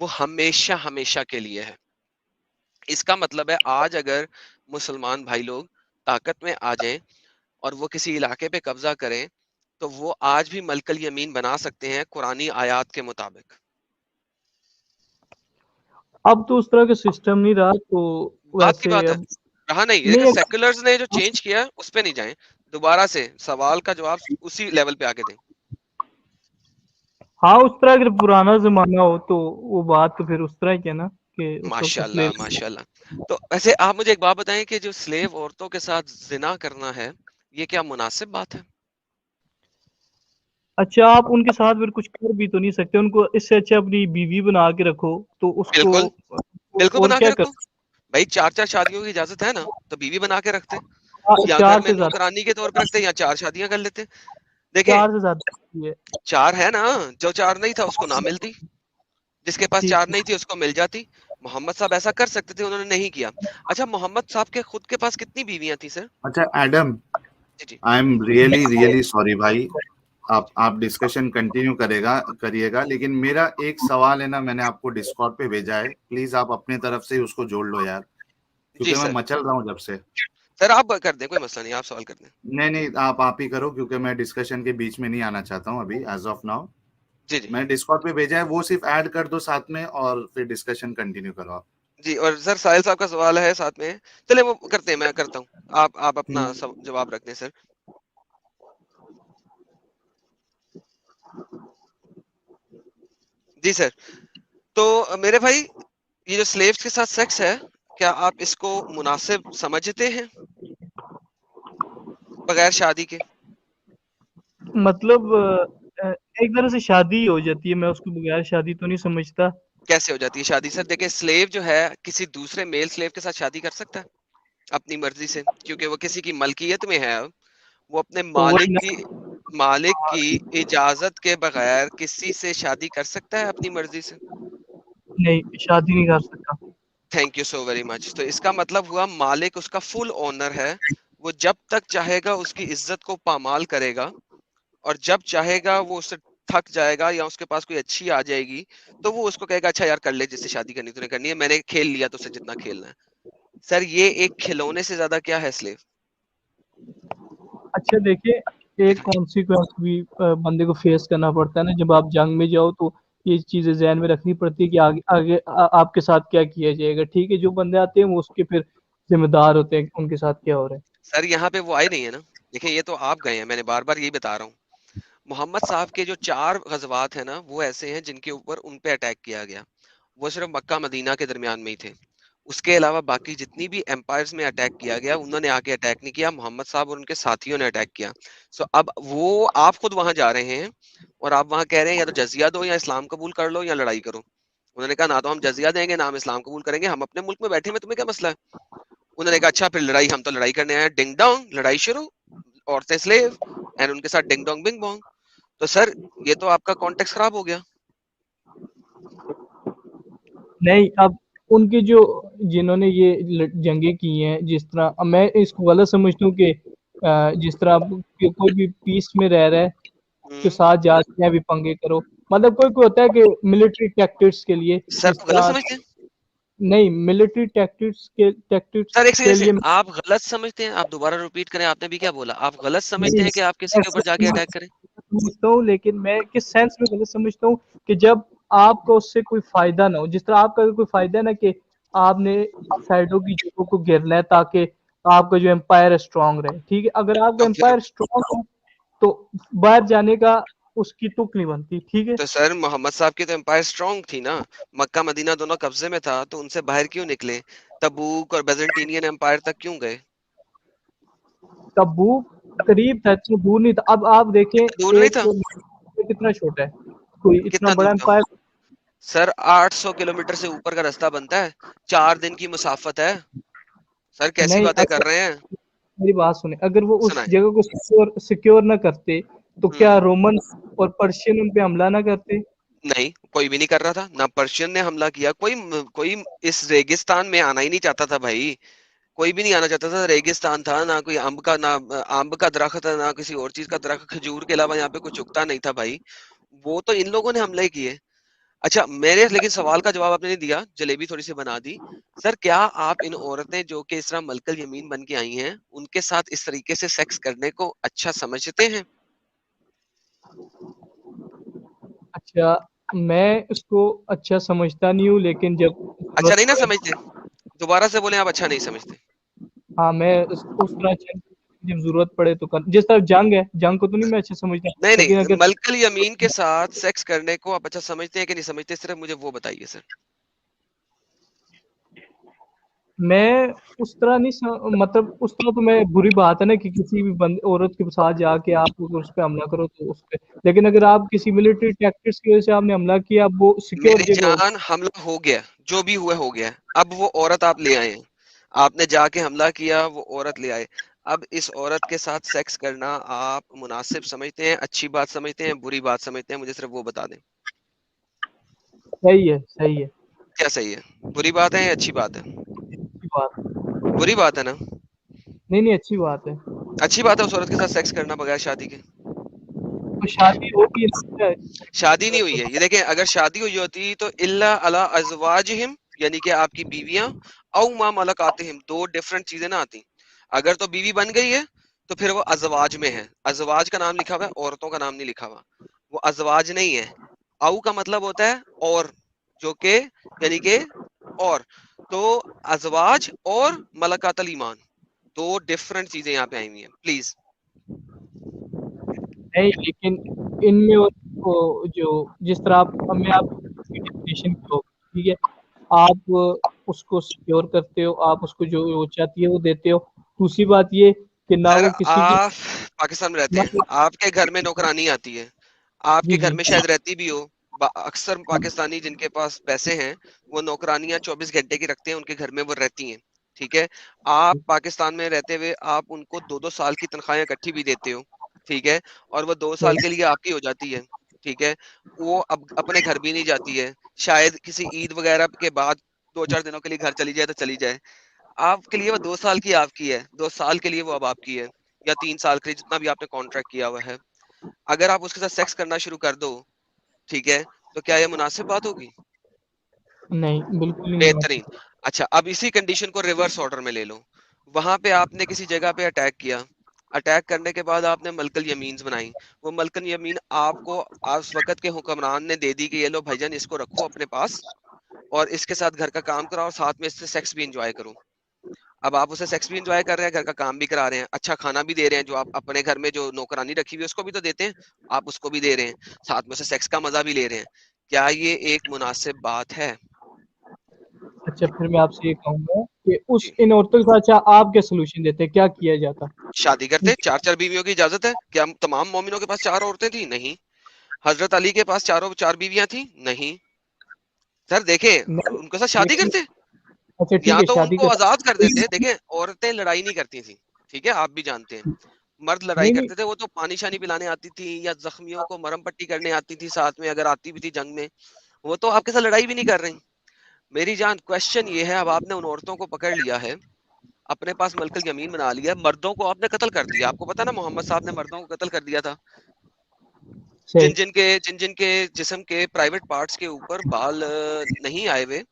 وہ ہمیشہ ہمیشہ کے لیے ہے. اس کا مطلب ہے آج اگر مسلمان بھائی لوگ طاقت میں آ جائیں اور وہ کسی علاقے پہ قبضہ کریں تو وہ آج بھی ملک الیمین بنا سکتے ہیں قرآنی آیات کے مطابق. اب تو اس طرح کا سسٹم نہیں رہا، تو بات کی ویسے بات ہے اب رہا نہیں، لیکن نہیں سیکولرز نے جو چینج کیا اس پہ نہیں جائیں. دوبارہ سے سوال کا جواب اسی لیول پہ آ کے دیں. ہاں اس طرح اگر پرانا زمانہ ہو تو وہ بات تو پھر اس طرح کی ہے نا کہ اس وقت ماشاء اللہ اسلیو. ماشاء اللہ. تو ویسے آپ مجھے ایک بات بتائیں کہ جو سلیو عورتوں کے ساتھ زنا کرنا ہے یہ کیا مناسب بات ہے؟ اچھا آپ ان کے ساتھ پھر کچھ کر بھی تو نہیں سکتے، ان کو اس سے اچھا اپنی بیوی بنا کے رکھو تو اس کو بالکل بالکل اور بنا کے کیا رکھو بھائی. 4 شادیوں کی اجازت ہے نا تو بیوی بنا کے رکھتے یا گھر 4 میں سے زیادہ، نوکرانی کے طور پہ رکھتے یا 4 شادیاں کر لیتے. دیکھیں 4 سے زیادہ ہے 4 ہے نا، جو 4 نہیں تھا اس کو نہ ملتی، جس کے پاس 4 ٹھیک. نہیں تھی اس کو مل جاتی. محمد صاحب ایسا کر سکتے تھے، انہوں نے نہیں کیا. اچھا محمد صاحب کے خود کے پاس کتنی بیویاں تھیں سر؟ اچھا ایڈم، جی جی آئی ایم ریئلی سوری بھائی، آپ ڈسکشن کنٹینیو کریے گا، لیکن میرا ایک سوال ہے نا، میں نے آپ کو ڈسکارڈ پہ بھیجا ہے، پلیز آپ اپنے طرف سے اس کو جوڑ لو یار، جی کیونکہ میں سر. مچل رہا ہوں جب سے. سر آپ کر دیں، کوئی مسئلہ نہیں، آپ سوال کر دیں. نہیں آپ ہی کرو، کیونکہ میں ڈسکشن کے بیچ میں نہیں آنا چاہتا ہوں ابھی ایز آف ناؤ. جی جی میں ڈسکارڈ پہ بھیجا ہے، وہ صرف ایڈ کر دو ساتھ میں اور پھر ڈسکشن کنٹینیو کرو آپ. جی. اور سر ساحل صاحب کا سوال ہے ساتھ میں، چلے وہ کرتے ہیں، میں کرتا ہوں، آپ اپنا جواب رکھ دیں سر. جی سر. تو میرے بھائی یہ جو سلیوز کے ساتھ سیکس ہے کیا آپ اس کو مناسب سمجھتے ہیں بغیر شادی کے؟ مطلب ایک طرح سے شادی ہو جاتی ہے، میں اس کو بغیر شادی تو نہیں سمجھتا. کیسے ہو جاتی ہے شادی سر؟ دیکھیں سلیو جو ہے کسی دوسرے میل سلیو کے ساتھ شادی کر سکتا ہے اپنی مرضی سے، کیونکہ وہ کسی کی ملکیت میں ہے. وہ اپنے تو وہی مالک کی اجازت کے بغیر کسی سے شادی کر سکتا ہے اپنی مرضی سے؟ نہیں شادی نہیں کر سکتا. Thank you so very much. تو اس کا مطلب ہوا مالک اس کا فل اونر ہے، وہ جب تک چاہے گا اس کی عزت کو پامال کرے گا، اور جب چاہے گا وہ اس سے تھک جائے گا یا اس کے پاس کوئی اچھی آ جائے گی تو وہ اس کو کہے گا اچھا یار کر لے، جس سے شادی کرنی تو نے کرنی ہے، میں نے کھیل لیا تو اسے جتنا کھیلنا ہے. سر یہ ایک کھلونے سے زیادہ کیا ہے سلیو؟ اچھا دیکھیں ایک کانسیکوینس بھی بندے کو فیس کرنا پڑتا ہے نا، جب آپ جنگ میں جاؤ تو یہ چیزیں ذہن میں رکھنی پڑتی ہے کہ آگے آپ کے ساتھ کیا کیا جائے گا. ٹھیک ہے جو بندے آتے ہیں وہ اس کے پھر ذمہ دار ہوتے ہیں ان کے ساتھ کیا ہو رہا ہے. سر یہاں پہ وہ آئے نہیں ہے نا، دیکھیں یہ تو آپ گئے ہیں، میں نے بار بار یہی بتا رہا ہوں. محمد صاحب کے جو 4 غزوات ہیں نا وہ ایسے ہیں جن کے اوپر ان پہ اٹیک کیا گیا، وہ صرف مکہ مدینہ کے درمیان میں ہی تھے. اس کے علاوہ باقی جتنی بھی امپائرز میں اٹیک کیا گیا انہوں نے آگے اٹیک نہیں کیا، محمد صاحب اور ان کے ساتھیوں نے اٹیک کیا. سو اب وہ آپ خود وہاں جا رہے ہیں اور آپ وہاں کہہ رہے ہیں یا تو جزیہ دو یا اسلام قبول کر لو یا لڑائی کرو. انہوں نے کہا نہ تو ہم جزیہ دیں گے نہ ہم اسلام قبول کریں گے، ہم اپنے ملک میں بیٹھے ہیں، تمہیں کیا مسئلہ ہے؟ انہوں نے کہا اچھا پھر لڑائی، ہم تو لڑائی کرنے آئے ہیں. ڈنگ ڈونگ لڑائی شروع، عورتیں سلیو اینڈ ان کے ساتھ ڈنگ ڈونگ بنگ بونگ. تو سر یہ تو آپ کا کانٹیکس خراب ہو گیا. نہیں اب ان کے جو جنہوں نے یہ جنگیں کی ہیں، جس طرح میں اس کو غلط سمجھتا ہوں کہ جس طرح کوئی بھی پیس میں رہ رہا ہے اس کے ساتھ جاتے ہیں بھی پنگے کرو، مطلب کوئی ہوتا ہے کہ ملٹری ٹیکٹکس کے لیے سر جس آپ غلط طرح سمجھتے ہیں؟ نہیں ملٹری ٹیکٹکس سر ایک کے لیے سیکنڈ، آپ غلط سمجھتے ہیں؟ آپ دوبارہ ریپیٹ کریں، آپ نے بھی کیا بولا؟ آپ غلط سمجھتے ہیں کہ آپ کسی کے اوپر جا کے اٹیک کریں؟ سمجھتا ہوں، لیکن میں کس سینس میں غلط سمجھتا ہوں کہ جب آپ کو اس سے کوئی فائدہ نہ ہو، جس طرح آپ کا کوئی فائدہ نہ کہ آپ نے سائڈوں کی جگہوں کو گھیرنا ہے تاکہ آپ کا جو امپائر ہے اسٹرانگ رہے. ٹھیک ہے اگر آپ کا اوکے. امپائر اسٹرانگ ہو تو باہر جانے کا اس کی تک نہیں بنتی. ٹھیک ہے تو سر محمد صاحب کی تو امپائر اسٹرانگ تھی نا، مکہ مدینہ دونوں قبضے میں تھا، تو ان سے باہر کیوں نکلے؟ تبوک اور بیزنٹینین امپائر تک کیوں گئے؟ تبوک قریب تھا، اتنا دور نہیں تھا. اب آپ دیکھیں دور نہیں ایک تھا؟ تو کتنا چھوٹا ہے، کوئی اتنا کتنا بڑا دور تھا امپائر. سر؟ 800 کلومیٹر سے اوپر کا راستہ بنتا ہے، 4 دن کی مسافت ہے. سر کیسی نہیں باتیں کر اگر رہے ہیں؟ میری بات سنیں، اگر وہ اس سنائیں. جگہ کو سیکیور نہ کرتے تو ہوں کیا رومن اور پرشین ان پہ حملہ نہ کرتے؟ نہیں کوئی بھی نہیں کر رہا تھا، نہ پرشین نے حملہ کیا، کوئی اس ریگستان میں آنا ہی نہیں چاہتا تھا بھائی، کوئی بھی نہیں آنا چاہتا تھا. ریگستان تھا، نہ کوئی امب کا درخت ہے، نہ کسی اور چیز کا درخت، کھجور کے علاوہ یہاں پہ کچھ اگتا نہیں تھا بھائی. وہ تو ان لوگوں نے حملے کیے. اچھا میرے لیکن سوال کا جواب آپ نے نہیں دیا, جلیبی تھوڑی سی بنا دی. سر کیا آپ ان عورتیں جو کہ اس طرح ملکل یمین بن کے آئی ہیں ان کے ساتھ اس طریقے سے سیکس کرنے کو اچھا سمجھتے ہیں؟ اچھا میں اس کو اچھا سمجھتا نہیں ہوں, لیکن جب اچھا ضرورت نہیں نا پڑے سمجھتے؟ دوبارہ سے بولیں, آپ اچھا نہیں سمجھتے. ہاں میں اس طرح جب ضرورت پڑے تو جس طرح جنگ ہے, جنگ کو تو نہیں میں اچھا سمجھتا, نہیں لیکن نہیں, اگر ملکل یمین کے ساتھ سیکس کرنے کو آپ اچھا سمجھتے ہیں کہ نہیں سمجھتے, صرف مجھے وہ بتائیے سر. میں اس طرح نہیں مطلب اس طرح تو میں بری بات ہے نا کہ کسی بھی عورت کے ساتھ جا کے آپ اس پہ حملہ کرو تو اس پہ, لیکن اگر آپ کسی ملٹری ٹیکٹکس کی وجہ سے آپ نے حملہ کیا, اب وہ سیکیور میری جگہ ہو. جان حملہ ہو گیا, جو بھی ہوا ہو گیا, اب وہ عورت آپ لے آئے ہیں, آپ نے جا کے حملہ کیا, وہ عورت لے آئے. اب اس عورت کے ساتھ سیکس کرنا آپ مناسب سمجھتے ہیں, اچھی بات سمجھتے ہیں, بری بات سمجھتے ہیں؟ مجھے صرف وہ بتا دیں. صحیح ہے, صحیح ہے, کیا صحیح ہے؟ بری بات ہے یا اچھی بات ہے؟ اچھی بات ہے. بری بات ہے نا؟ نہیں اچھی بات ہے. اچھی بات ہے اس عورت کے ساتھ سیکس کرنا بغیر شادی کے. تو شادی ہوگی نا, شادی نہیں ہوئی ہے, یہ دیکھیں, اگر شادی ہوئی ہوتی تو الا علی ازواجہم, یعنی کہ آپ کی بیویاں, او ما ملکاتہم, دو ڈیفرنٹ چیزیں نہ آتی. اگر تو بیوی بن گئی ہے تو پھر وہ ازواج میں ہے. ازواج کا نام لکھا ہوا ہے, عورتوں کا نام نہیں لکھا ہوا, وہ ازواج نہیں ہے. او کا مطلب ہوتا ہے اور, جو کہ یعنی کہ اور, تو ازواج اور ملکات الایمان دو ڈیفرنٹ چیزیں یہاں پہ آئی ہوئی ہیں. پلیز. نہیں لیکن ان میں جو جس طرح میں آپ کی ڈیفینیشن کی ہوگی, ٹھیک ہے, آپ اس کو سیکیور کرتے ہو, آپ اس کو جو وہ چاہتی ہے وہ دیتے ہو. دوسری بات یہ کہ نہ سر وہ کسی کی آپ پاکستان میں رہتے ہیں, آپ کے گھر میں نوکرانی آتی ہے, آپ کے جی گھر جی میں شاید رہتی بھی ہو. اکثر پاکستانی جن کے پاس پیسے ہیں وہ نوکرانیاں 24 گھنٹے کی رکھتے ہیں, ان کے گھر میں وہ رہتی ہیں. ٹھیک ہے, آپ پاکستان میں رہتے ہوئے آپ ان کو 2-2 سال کی تنخواہیں اکٹھی بھی دیتے ہو. ٹھیک ہے, اور وہ 2 سال کے لیے آپ کی ہو جاتی ہے. ٹھیک ہے, وہ اب اپنے گھر بھی نہیں جاتی ہے, شاید کسی عید وغیرہ کے بعد 2-4 دنوں کے لیے گھر چلی جائے تو چلی جائے. آپ کے لیے وہ 2 سال کی آپ کی ہے, 2 سال کے لیے وہ اب آپ کی ہے, یا 3 سال کے لیے, جتنا بھی آپ نے کانٹریکٹ کیا ہوا ہے. اگر آپ اس کے ساتھ سیکس کرنا شروع کر دو, ٹھیک ہے, تو کیا یہ مناسب بات ہوگی؟ نہیں, بالکل نہیں بہترین. مناسب. اچھا اب اسی کنڈیشن کو ریورس آرڈر میں لے لو. وہاں پہ آپ نے کسی جگہ پہ اٹیک کیا, اٹیک کرنے کے بعد آپ نے ملکل یمینز بنائی. وہ ملکل یمین آپ کو اس وقت کے حکمران نے دے دی کہ یہ لو بھائی جان, اس کو رکھو اپنے پاس اور اس کے ساتھ گھر کا کام کراؤ اور ساتھ میں اس سے سیکس بھی انجوائے کرو. اب آپ اسے سیکس بھی انجوائے کر رہے ہیں, گھر کا کام بھی کرا رہے ہیں, اچھا کھانا بھی دے رہے ہیں, جو آپ اپنے گھر میں جو نوکرانی رکھی ہوئی ہے اس کو بھی تو دیتے ہیں, آپ اس کو بھی دے رہے ہیں, ساتھ میں اسے سیکس کا مزہ بھی لے رہے ہیں. کیا یہ ایک مناسب بات ہے؟ اچھا پھر میں آپ سے یہ کہوں گا کہ جی, ان عورتوں کے ساتھ اچھا آپ کیا سولوشن دیتے ہیں, کیا کیا جاتا؟ شادی کرتے. 4 بیویوں کی اجازت ہے کیا؟ تمام مومنوں کے پاس 4 عورتیں تھیں؟ نہیں. حضرت علی کے پاس 4 بیویاں تھیں؟ نہیں. سر دیکھیں, ان کے ساتھ شادی کرتے, اچھا ٹھیک یا ہے, تو ان شادی کو آزاد کر دیتے. نہیں دیکھیں عورتیں لڑائی نہیں کرتی تھیں, ٹھیک ہے, آپ بھی جانتے ہیں. مرد لڑائی نہیں کرتے تھے, وہ تو پانی شانی پلانے آتی تھی, یا زخمیوں کو مرم پٹی کرنے آتی تھی ساتھ میں, اگر آتی بھی تھی جنگ میں. وہ تو آپ کے ساتھ لڑائی بھی نہیں کر رہی. میری جان کوشچن یہ ہے, اب آپ نے ان عورتوں کو پکڑ لیا ہے, اپنے پاس ملکل یمین بنا لیا, مردوں کو آپ نے قتل کر دیا. آپ کو پتا نا محمد صاحب نے مردوں کو قتل کر دیا تھا. صحیح. جن کے جسم کے پرائیویٹ پارٹس کے اوپر بال نہیں آئے ہوئے,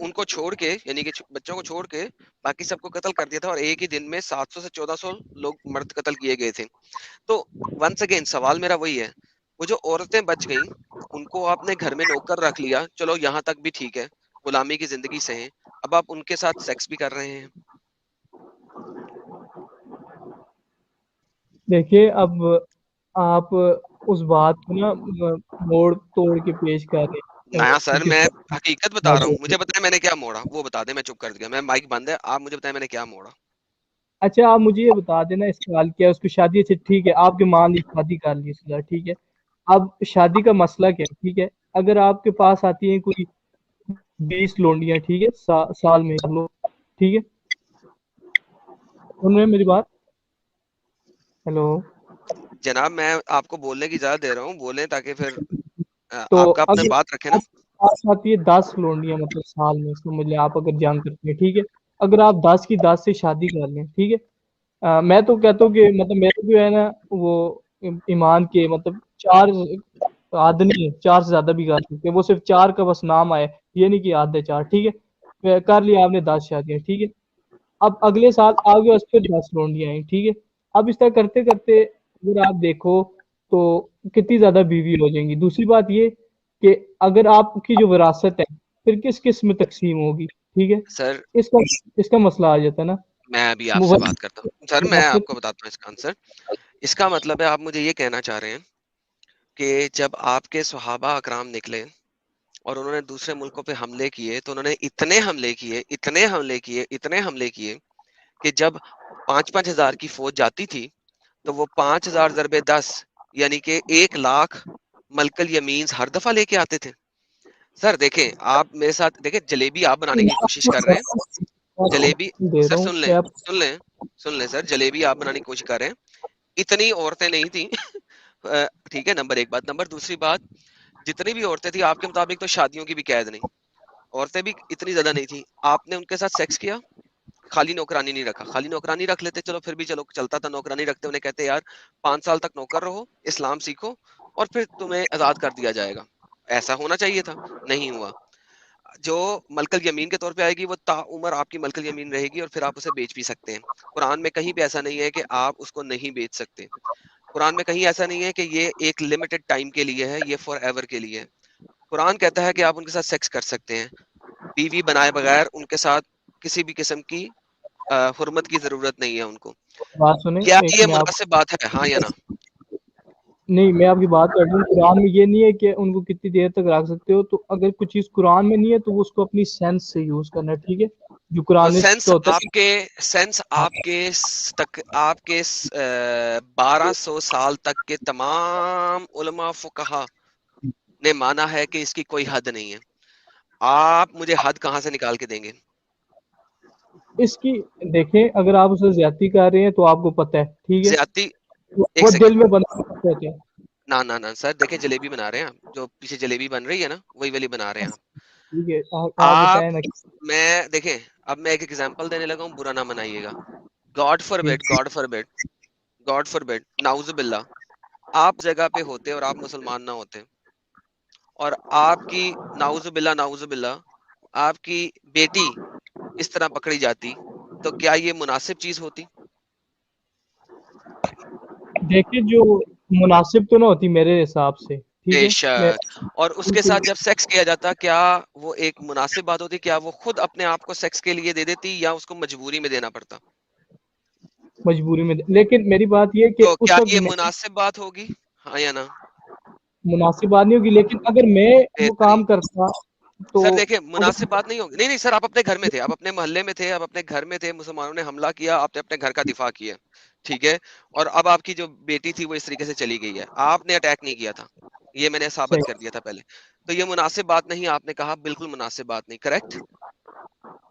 ان کو چھوڑ کے, یعنی کہ بچوں کو چھوڑ کے باقی سب کو قتل کر دیا تھا, اور ایک ہی دن میں 700 سے 1400 لوگ مرد قتل کیے گئے تھے. تو ونس اگین سوال میرا وہی ہے, وہ جو عورتیں بچ گئیں ان کو آپ نے گھر میں نوکر رکھ لیا, چلو یہاں تک بھی ٹھیک ہے, غلامی کی زندگی سے ہیں, اب آپ ان کے ساتھ سیکس بھی کر رہے ہیں. دیکھیے اب آپ اس بات کو نا موڑ توڑ کے پیش کر رہے ہیں. نیا سر, ٹھیک میں ہے, حقیقت بتا رہا ہوں, مجھے بتائیں میں نے کیا موڑا, وہ بتا دیں, میں چپ کر دیا, میں مائک بند ہے, آپ مجھے بتائیں میں نے کیا موڑا. اچھا آپ مجھے یہ بتا دینا اس سوال کیا اس کو شادی, اچھا ٹھیک ہے, آپ کے مان لی شادی کر لی اس کا, ٹھیک ہے, اب شادی کا مسئلہ کیا ہے, ٹھیک ہے, اگر آپ کے پاس آتی ہیں کوئی 20 لونڈیاں, ٹھیک ہے, سال میں لو, ٹھیک ہے, سن رہے ہیں میری بات؟ ہیلو. جناب میں آپ کو بولنے کی اجازت دے رہا ہوں, بولیں تاکہ پھر تو آپ کا اپنے اگر بات رکھیں نا. پاس آتی ہے 10 لونڈیاں مطلب سال میں, سمجھ لیں آپ اگر جنگ کرتے ہیں, ٹھیک ہے, اگر آپ 10 کی 10 سے شادی کر لیں, ٹھیک ہے, میں تو کہتا ہوں کہ مطلب میرے جو ہے نا وہ ایمان کے مطلب 4 حد نہیں ہے, 4 سے زیادہ بھی کر سکتے ہیں, وہ صرف 4 کا بس نام آئے, یہ نہیں کہ حد ہے 4, ٹھیک ہے, کر لیا آپ نے 10 شادیاں, ٹھیک ہے, اب اگلے سال آگے اس پہ 10 لونڈیاں آئیں, ٹھیک ہے, اب اس طرح کرتے کرتے اگر آپ دیکھو تو کتنی زیادہ بیوی ہو جائیں گی. دوسری بات یہ کہ اگر آپ کی جو وراثت ہے پھر کس کس میں تقسیم ہوگی, ٹھیک ہے, سر اس کا مسئلہ آ جاتا ہے نا. میں ابھی آپ سے بات کرتا ہوں سر, میں آپ کو بتاتا ہوں اس کا آنسر. اس کا مطلب ہے آپ مجھے یہ کہنا چاہ رہے ہیں کہ جب آپ کے صحابہ اکرام نکلے اور انہوں نے دوسرے ملکوں پہ حملے کیے تو انہوں نے اتنے حملے کیے کہ جب 5,000 ہزار کی فوج جاتی تھی تو وہ 5,000 ضربے 10 یعنی کہ 1,00,000 ملک الیمینز ہر دفعہ لے کے آتے تھے. سر دیکھیں آپ میرے ساتھ دیکھیں, جلیبی آپ بنانے کی کوشش کر رہے ہیں, جلیبی سر سن لیں سر, جلیبی آپ بنانے کی کوشش کر رہے ہیں, اتنی عورتیں نہیں تھیں. ٹھیک ہے, نمبر 1 بات. نمبر دوسری بات, جتنی بھی عورتیں تھیں آپ کے مطابق تو شادیوں کی بھی قید نہیں, عورتیں بھی اتنی زیادہ نہیں تھیں. آپ نے ان کے ساتھ سیکس کیا, خالی نوکرانی نہیں رکھا. خالی نوکرانی رکھ لیتے چلو پھر بھی چلو چلتا تھا, نوکرانی رکھتے انہیں کہتے یار 5 سال تک نوکر رہو, اسلام سیکھو اور پھر تمہیں آزاد کر دیا جائے گا. ایسا ہونا چاہیے تھا, نہیں ہوا. جو ملک الیمین کے طور پہ آئے گی وہ تا عمر آپ کی ملک الیمین رہے گی اور پھر آپ اسے بیچ بھی سکتے ہیں. قرآن میں کہیں بھی ایسا نہیں ہے کہ آپ اس کو نہیں بیچ سکتے. قرآن میں کہیں ایسا نہیں ہے کہ یہ ایک لمیٹڈ ٹائم کے لیے ہے, یہ فار ایور کے لیے ہے. قرآن کہتا ہے کہ آپ ان کے ساتھ سیکس کر سکتے ہیں, بیوی بنائے بغیر ان کے ساتھ کسی بھی قسم کی حرمت کی ضرورت نہیں ہے ان کو. بات سنیں, کیا یہ میں آپ مناسب بات ہے, ہاں یا نا؟ نہیں, میں آپ کی بات کر رہا ہوں, قرآن میں یہ نہیں ہے کہ ان کو کتنی دیر تک رکھ سکتے ہو, تو اگر کچھ چیز قرآن میں نہیں ہے تو وہ اس کو اپنی سینس سے یوز کرنا ہے, ٹھیک ہے, جو تو قرآن سینس کا ہوتا آپ کے 1200 سال تک کے تمام علماء فقہا نے مانا ہے کہ اس کی کوئی حد نہیں ہے. آپ مجھے حد کہاں سے نکال کے دیں گے؟ اس کی دیکھیں, اگر آپ اسے زیادتی کر رہے ہیں تو آپ کو پتہ ہے, ٹھیک ہے, زیادتی ایک وہ دل سیکنڈ, میں بنا ہوتا ہے. نہ سر دیکھیں, جلیبی بنا رہے ہیں آپ, جو پیچھے جلیبی بن رہی ہے نا وہی والی بنا رہے ہیں ٹھیک ہے, آپ آپ. بتائیں نا. میں دیکھیں اب میں ایک ایگزامپل دینے لگا ہوں, برا نہ منائیے گا. گاڈ فار بیڈ ناؤز باللہ آپ جگہ پہ ہوتے اور آپ مسلمان نہ ہوتے اور آپ کی ناؤز باللہ آپ کی بیٹی اس طرح پکڑی جاتی, تو کیا یہ مناسب چیز ہوتی؟ دیکھیں, جو مناسب تو نہ ہوتی میرے حساب سے, ٹھیک بے ہے, شک. اور اس کے ساتھ جب سیکس کیا جاتا, کیا وہ ایک مناسب بات ہوتی؟ کیا وہ خود اپنے آپ کو سیکس کے لیے دے دیتی یا اس کو مجبوری میں دینا پڑتا؟ مجبوری میں, لیکن میری بات یہ کہ تو اس کیا وقت یہ میں مناسب بات ہوگی, ہاں یا نا؟ مناسب بات نہیں ہوگی, لیکن اگر میں وہ بہترین. کام کرتا تو سر دیکھیں, مناسب بات نہیں ہوگی. نہیں سر, آپ اپنے گھر میں تھے, آپ اپنے محلے میں تھے, آپ اپنے گھر میں تھے, مسلمانوں نے حملہ کیا, آپ نے اپنے گھر کا دفاع کیا, ٹھیک ہے, اور اب آپ کی جو بیٹی تھی وہ اس طریقے سے چلی گئی ہے, آپ نے اٹیک نہیں کیا تھا, یہ میں نے ثابت کر دیا تھا پہلے, تو یہ مناسب بات نہیں. آپ نے کہا بالکل مناسب بات نہیں, کریکٹ.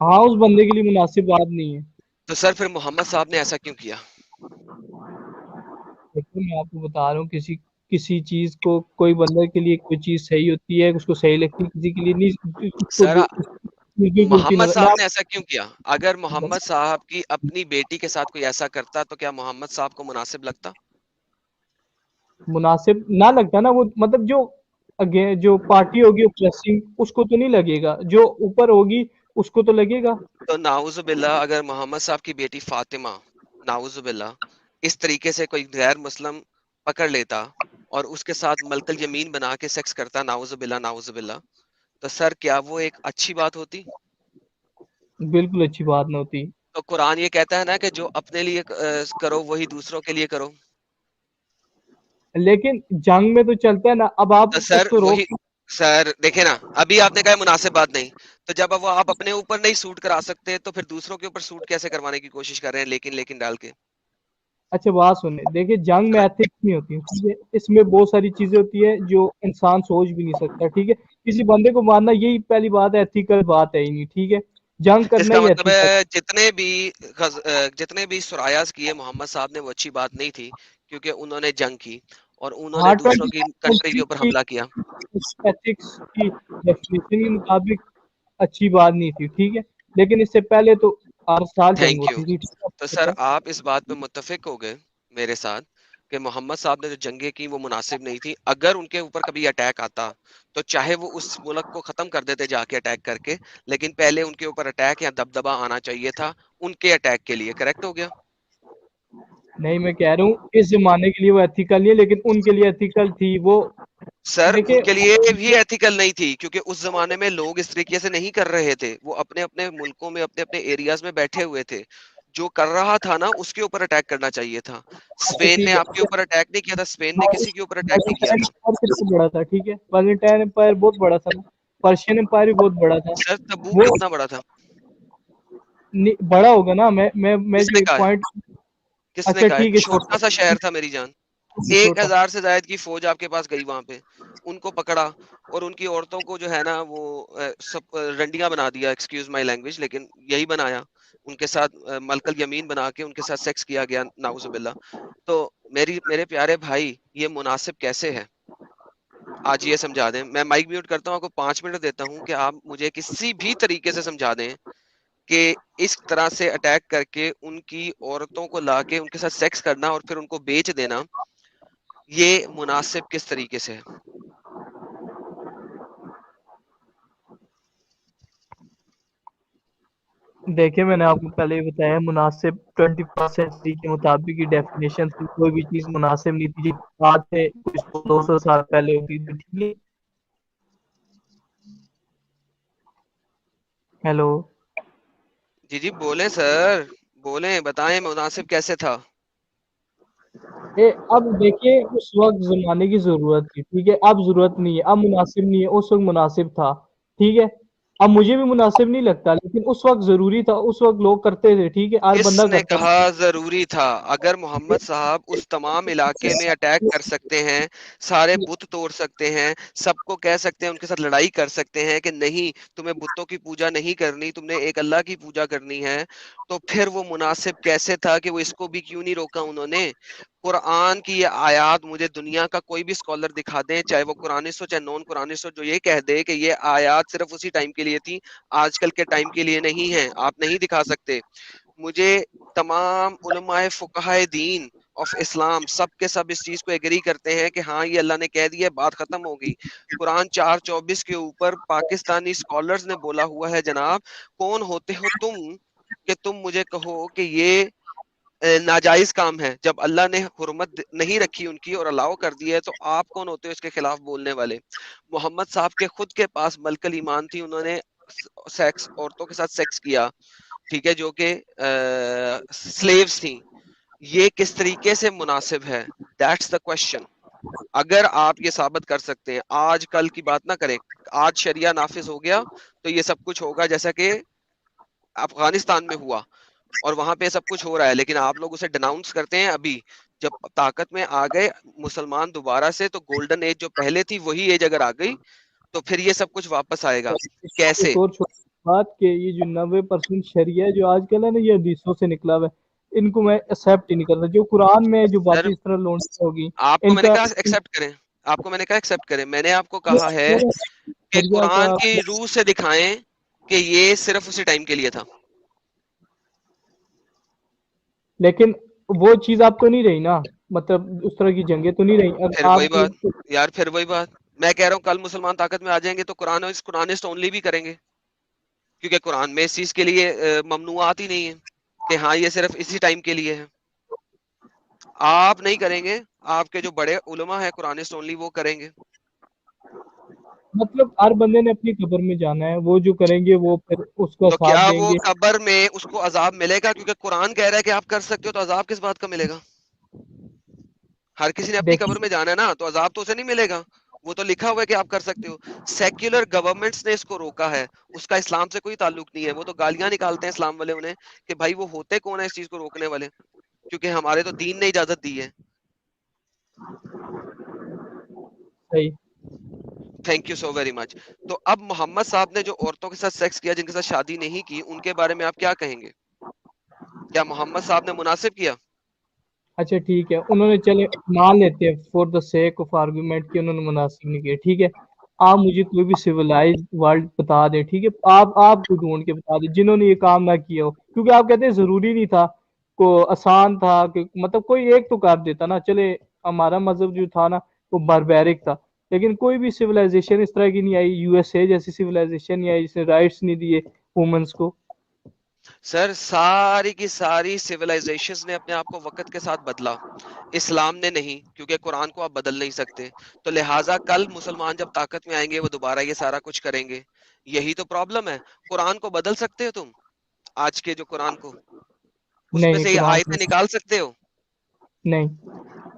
ہاں, اس بندے کے لیے مناسب بات نہیں ہے. تو سر پھر محمد صاحب نے ایسا کیوں کیا؟ دیکھیں, میں آپ کو بتا رہا ہوں, کسی چیز کو کوئی بندے کے لیے کوئی چیز صحیح ہوتی ہے, اس کو صحیح لگتی ہے, کسی کے لیے نہیں, اس کو سر الٹی محمد نظر. صاحب نے ایسا کیوں کیا؟ اگر محمد صاحب کی اپنی بیٹی کے ساتھ کوئی ایسا کرتا تو کیا محمد صاحب کو مناسب لگتا؟ مناسب نہ لگتا نا, وہ مطلب جو پارٹی ہوگی اوپریسنگ, اس کو تو نہیں لگے گا, جو اوپر ہوگی اس کو تو لگے گا. تو ناؤز باللہ اگر محمد صاحب کی بیٹی فاطمہ ناؤز باللہ اس طریقے سے کوئی غیر مسلم پکڑ لیتا اور اس کے ساتھ ملک الیمین بنا کے سیکس کرتا, ناؤز باللہ, تو سر کیا وہ ایک اچھی بات ہوتی؟ بالکل اچھی بات نہ ہوتی. تو قرآن یہ کہتا ہے نا کہ جو اپنے لیے کرو وہی دوسروں کے لیے کرو. لیکن جنگ میں تو چلتا ہے نا, اب آپ تو اس سر کو وہی, روک. سر دیکھیں نا, ابھی آپ نے کہا مناسب بات نہیں, تو جب وہ آپ اپنے اوپر نہیں سوٹ کرا سکتے تو پھر دوسروں کے اوپر سوٹ کیسے کروانے کی کوشش کر رہے ہیں, لیکن ڈال کے. اچھا بات سنیں, دیکھیں, جنگ میں ایتھکس نہیں ہوتی, ٹھیک ہے, اس میں بہت ساری چیزیں ہوتی ہے جو انسان سوچ بھی نہیں سکتا, ٹھیک ہے, کسی بندے کو مارنا یہی پہلی بات ہے, ایتھیکل بات ہے ہی نہیں, ٹھیک ہے, جنگ جس کرنا کا ہی مطلب ایتھیکل. ہے جتنے بھی سرایاز کیے محمد صاحب نے وہ اچھی بات نہیں تھی, کیونکہ انہوں نے جنگ کی اور انہوں نے ہارٹ دوسروں کی کنٹری کے اوپر حملہ کیا. ایتھکس کی ڈیفینیشن کے مطابق اچھی بات نہیں تھی, ٹھیک ہے, لیکن اس سے پہلے تو ہر سال جنگ تھینک یو. ہوتی تھی, تو سر آپ اس بات پہ متفق ہو گئے میرے ساتھ کہ محمد صاحب نے جو جنگیں کی وہ مناسب نہیں تھی. اگر ان کے اوپر کبھی اٹیک آتا تو چاہے وہ اس ملک کو ختم کر دیتے جا کے اٹیک کر کے, لیکن پہلے ان کے اوپر اٹیک یا دبدبا آنا چاہیے تھا ان کے اٹیک کے لیے. کریکٹ ہو گیا؟ نہیں میں کہہ رہا ہوں اس زمانے کے لیے وہ ایتھیکل نہیں ہے, لیکن ان کے لیے ایتھیکل تھی. وہ سر ان دیکھیں کے لیے بھی ایتھیکل نہیں تھی, کیونکہ اس زمانے میں لوگ اس طریقے سے نہیں کر رہے تھے. وہ اپنے اپنے ملکوں میں اپنے اپنے ایریاز میں بیٹھے ہوئے تھے. جو کر رہا تھا نا اس کے اوپر اٹیک کرنا چاہیے تھا. اسپین نے آپ کے اوپر اٹیک نہیں کیا تھا, اسپین نے کسی کے اوپر اٹیک نہیں کیا تھا. بڑا تھا, ٹھیک ہے, بازنٹائن امپائر بہت بڑا تھا, پرشین امپائر بھی بہت بڑا تھا. سر تبوک وہ کتنا بڑا تھا؟ بڑا ہوگا نا, میں کس نے جو کہا ہے؟ پوائنٹ. کس نے اچھا کہا ہے؟ ٹھیک ہے, چھوٹا سا شہر تھا میری جان. 1000 سے زائد کی فوج آپ کے پاس گئی وہاں پہ, ان کو پکڑا اور ان کی عورتوں کو جو ہے نا وہ سب رنڈیاں بنا دیا, ایکسکیوز مائی لینگویج, لیکن یہی بنایا. ان کے ساتھ ملک الیمین بنا کے ان کے ساتھ سیکس کیا گیا, نعوذ باللہ. تو میرے پیارے بھائی یہ مناسب کیسے ہے؟ آج یہ سمجھا دیں. میں مائک میوٹ کرتا ہوں, آپ کو 5 منٹ دیتا ہوں کہ آپ مجھے کسی بھی طریقے سے سمجھا دیں کہ اس طرح سے اٹیک کر کے ان کی عورتوں کو لا کے ان کے ساتھ سیکس کرنا اور پھر ان کو بیچ دینا یہ مناسب کس طریقے سے ہے؟ دیکھیں میں نے آپ کو پہلے ہی بتایا, مناسب 21 سینچری کے مطابق کی ڈیفینیشن تھی. کوئی بھی چیز مناسب نہیں تھی جی آج سے 200 سال پہلے ہوتی تھی, ٹھیک ہے. ہیلو جی بولیں سر, بولیں, بتائیں مناسب کیسے تھا؟ اب دیکھیں اس وقت زمانے کی ضرورت تھی, ٹھیک ہے, اب ضرورت نہیں ہے, اب مناسب نہیں ہے. اس وقت مناسب تھا, ٹھیک ہے. اب مجھے بھی مناسب نہیں لگتا, لیکن اس وقت ضروری تھا, اس وقت لوگ کرتے تھے, ٹھیک ہے, ہر کس بندہ نے کرتا کہا ضروری تھا؟ اگر محمد صاحب اس تمام علاقے میں اٹیک کر سکتے ہیں, سارے بت توڑ سکتے ہیں, سب کو کہہ سکتے ہیں, ان کے ساتھ لڑائی کر سکتے ہیں کہ نہیں تمہیں بتوں کی پوجا نہیں کرنی, تم نے ایک اللہ کی پوجا کرنی ہے, تو پھر وہ مناسب کیسے تھا کہ وہ اس کو بھی کیوں نہیں روکا انہوں نے؟ قرآن کی یہ آیات مجھے دنیا کا کوئی بھی اسکالر دکھا دیں, چاہے وہ قرآنسٹ ہو چاہے نون قرآنسٹ ہو, جو یہ کہہ دے کہ یہ آیات صرف اسی ٹائم کے لیے تھی, آج کل کے ٹائم کے لیے نہیں ہے. آپ نہیں دکھا سکتے مجھے. تمام علماء فقہائے دین آف اسلام سب کے سب اس چیز کو ایگری کرتے ہیں کہ ہاں یہ اللہ نے کہہ دیا, بات ختم ہوگی. قرآن 4:24 کے اوپر پاکستانی اسکالرز نے بولا ہوا ہے, جناب کون ہوتے ہو تم کہ تم مجھے کہو کہ یہ ناجائز کام ہے, جب اللہ نے حرمت نہیں رکھی ان کی اور الاؤ کر دی ہے, تو آپ کون ہوتے ہو اس کے خلاف بولنے والے؟ محمد صاحب کے خود کے پاس ملکل ایمان تھی, انہوں نے سیکس عورتوں کے ساتھ سیکس کیا, ٹھیک ہے, جو کہ سلیوز تھیں. یہ کس طریقے سے مناسب ہے؟ That's the question. اگر آپ یہ ثابت کر سکتے ہیں, آج کل کی بات نہ کریں, آج شریعہ نافذ ہو گیا تو یہ سب کچھ ہوگا جیسا کہ افغانستان میں ہوا, اور وہاں پہ سب کچھ ہو رہا ہے, لیکن آپ لوگ اسے ڈیناؤنس کرتے ہیں. ابھی جب طاقت میں آ گئے مسلمان دوبارہ سے, تو گولڈن ایج جو پہلے تھی وہی ایج اگر آ گئی تو پھر یہ سب کچھ واپس آئے گا. کیسے؟ ایک اور چھوٹی بات کہ یہ جو 90% شریعہ ہے جو آج کل ہے نا, یہ حدیثوں سے نکلا ہوا ہے, ان کو میں ایکسیپٹ ہی نہیں کرتا. جو قرآن میں جو باتیں اس طرح لونڈ ہوگی, آپ کو ان میں نے کا کہا ایکسیپٹ کریں, آپ کو میں نے کہا ایکسیپٹ کریں. میں نے آپ کو کہا ہے کہ شریعہ قرآن کا, کی روح سے دکھائیں کہ یہ صرف اسی ٹائم کے لیے تھا. لیکن وہ چیز آپ کو نہیں رہی نا, مطلب اس طرح کی جنگیں تو نہیں رہی. پھر آپ وہی بات یار, پھر وہی بات میں کہہ رہا ہوں, کل مسلمان طاقت میں آ جائیں گے تو قرآنسٹ اونلی بھی کریں گے, کیونکہ قرآن میں اس چیز کے لیے ممنوعات ہی نہیں ہے کہ ہاں یہ صرف اسی ٹائم کے لیے ہے. آپ نہیں کریں گے, آپ کے جو بڑے علماء ہیں قرآنسٹ اونلی وہ کریں گے. مطلب ہر بندے نے اپنی قبر میں جانا ہے, وہ جو کریں گے وہ پھر اس کا تو ساتھ کیا دیں وہ گے. قبر میں اس کو عذاب ملے گا کیونکہ قرآن کہہ رہا ہے کہ آپ کر سکتے ہو, تو عذاب کس بات کا ملے گا؟ ہر کسی نے اپنی دیکھیں قبر میں جانا ہے نا, تو عذاب تو اسے نہیں ملے گا. وہ تو لکھا ہوا ہے کہ آپ کر سکتے ہو. سیکولر گورنمنٹس نے اس کو روکا ہے, اس کا اسلام سے کوئی تعلق نہیں ہے. وہ تو گالیاں نکالتے ہیں اسلام والے انہیں کہ بھائی وہ ہوتے کون ہے اس چیز کو روکنے والے, کیونکہ ہمارے تو دین نے اجازت دی ہے. صحیح. Thank you so very much. تو اب محمد صاحب نے جو عورتوں کے ساتھ سیکس کیا, جن کے ساتھ شادی نہیں کی, ان کے بارے میں آپ کیا کہیں گے؟ کیا محمد صاحب نے مناسب کیا؟ اچھا ٹھیک ہے, انہوں نے چلے مان لیتے ہیں for the sake of argument کہ انہوں نے مناسب نہیں کیا, ٹھیک ہے. آپ مجھے کوئی بھی سویلائز ورلڈ بتا دیں, ٹھیک ہے, آپ کو ڈھونڈ کے بتا دیں جنہوں نے یہ کام نہ کیا ہو, کیونکہ آپ کہتے ہیں ضروری نہیں تھا. کو آسان تھا کہ مطلب کوئی ایک تو کر دیتا نا، چلے ہمارا مذہب جو تھا نا وہ باربیرک تھا، لیکن کوئی بھی سویلائزیشن اس طرح کی نہیں آئی، یو ایس اے جیسی سویلائزیشن نہیں آئی جس نے رائٹس نہیں دیے وومنس کو. سر ساری کی ساری سیولائزیشنز نے اپنے آپ کو وقت کے ساتھ بدلا، اسلام نے نہیں، کیونکہ قرآن کو آپ بدل نہیں سکتے. تو لہٰذا کل مسلمان جب طاقت میں آئیں گے وہ دوبارہ یہ سارا کچھ کریں گے. یہی تو پرابلم ہے. قرآن کو بدل سکتے ہو تم؟ آج کے جو قرآن کو اس میں نہیں سے یہ قرآن آیتیں نکال سکتے ہو؟ نہیں.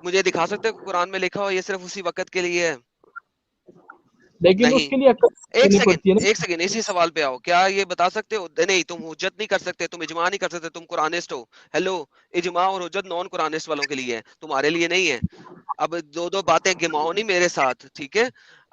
مجھے دکھا سکتے ہو قرآن میں لکھا ہو یہ صرف اسی وقت کے لیے ہے؟ لیکن اس نہیں. کے لیے عقل ایک دینی پڑتی ہے نا. سیکنڈ اسی سوال پہ آؤ. کیا یہ بتا سکتے ہو؟ نہیں، تم حجت نہیں کر سکتے، تم اجماع نہیں کر سکتے، تم قرآنسٹ ہو. ہیلو، اجماع اور حجت نان قرآنسٹ والوں کے لیے ہے، تمہارے لیے نہیں ہے. اب دو باتیں گماؤ نہیں میرے ساتھ، ٹھیک ہے؟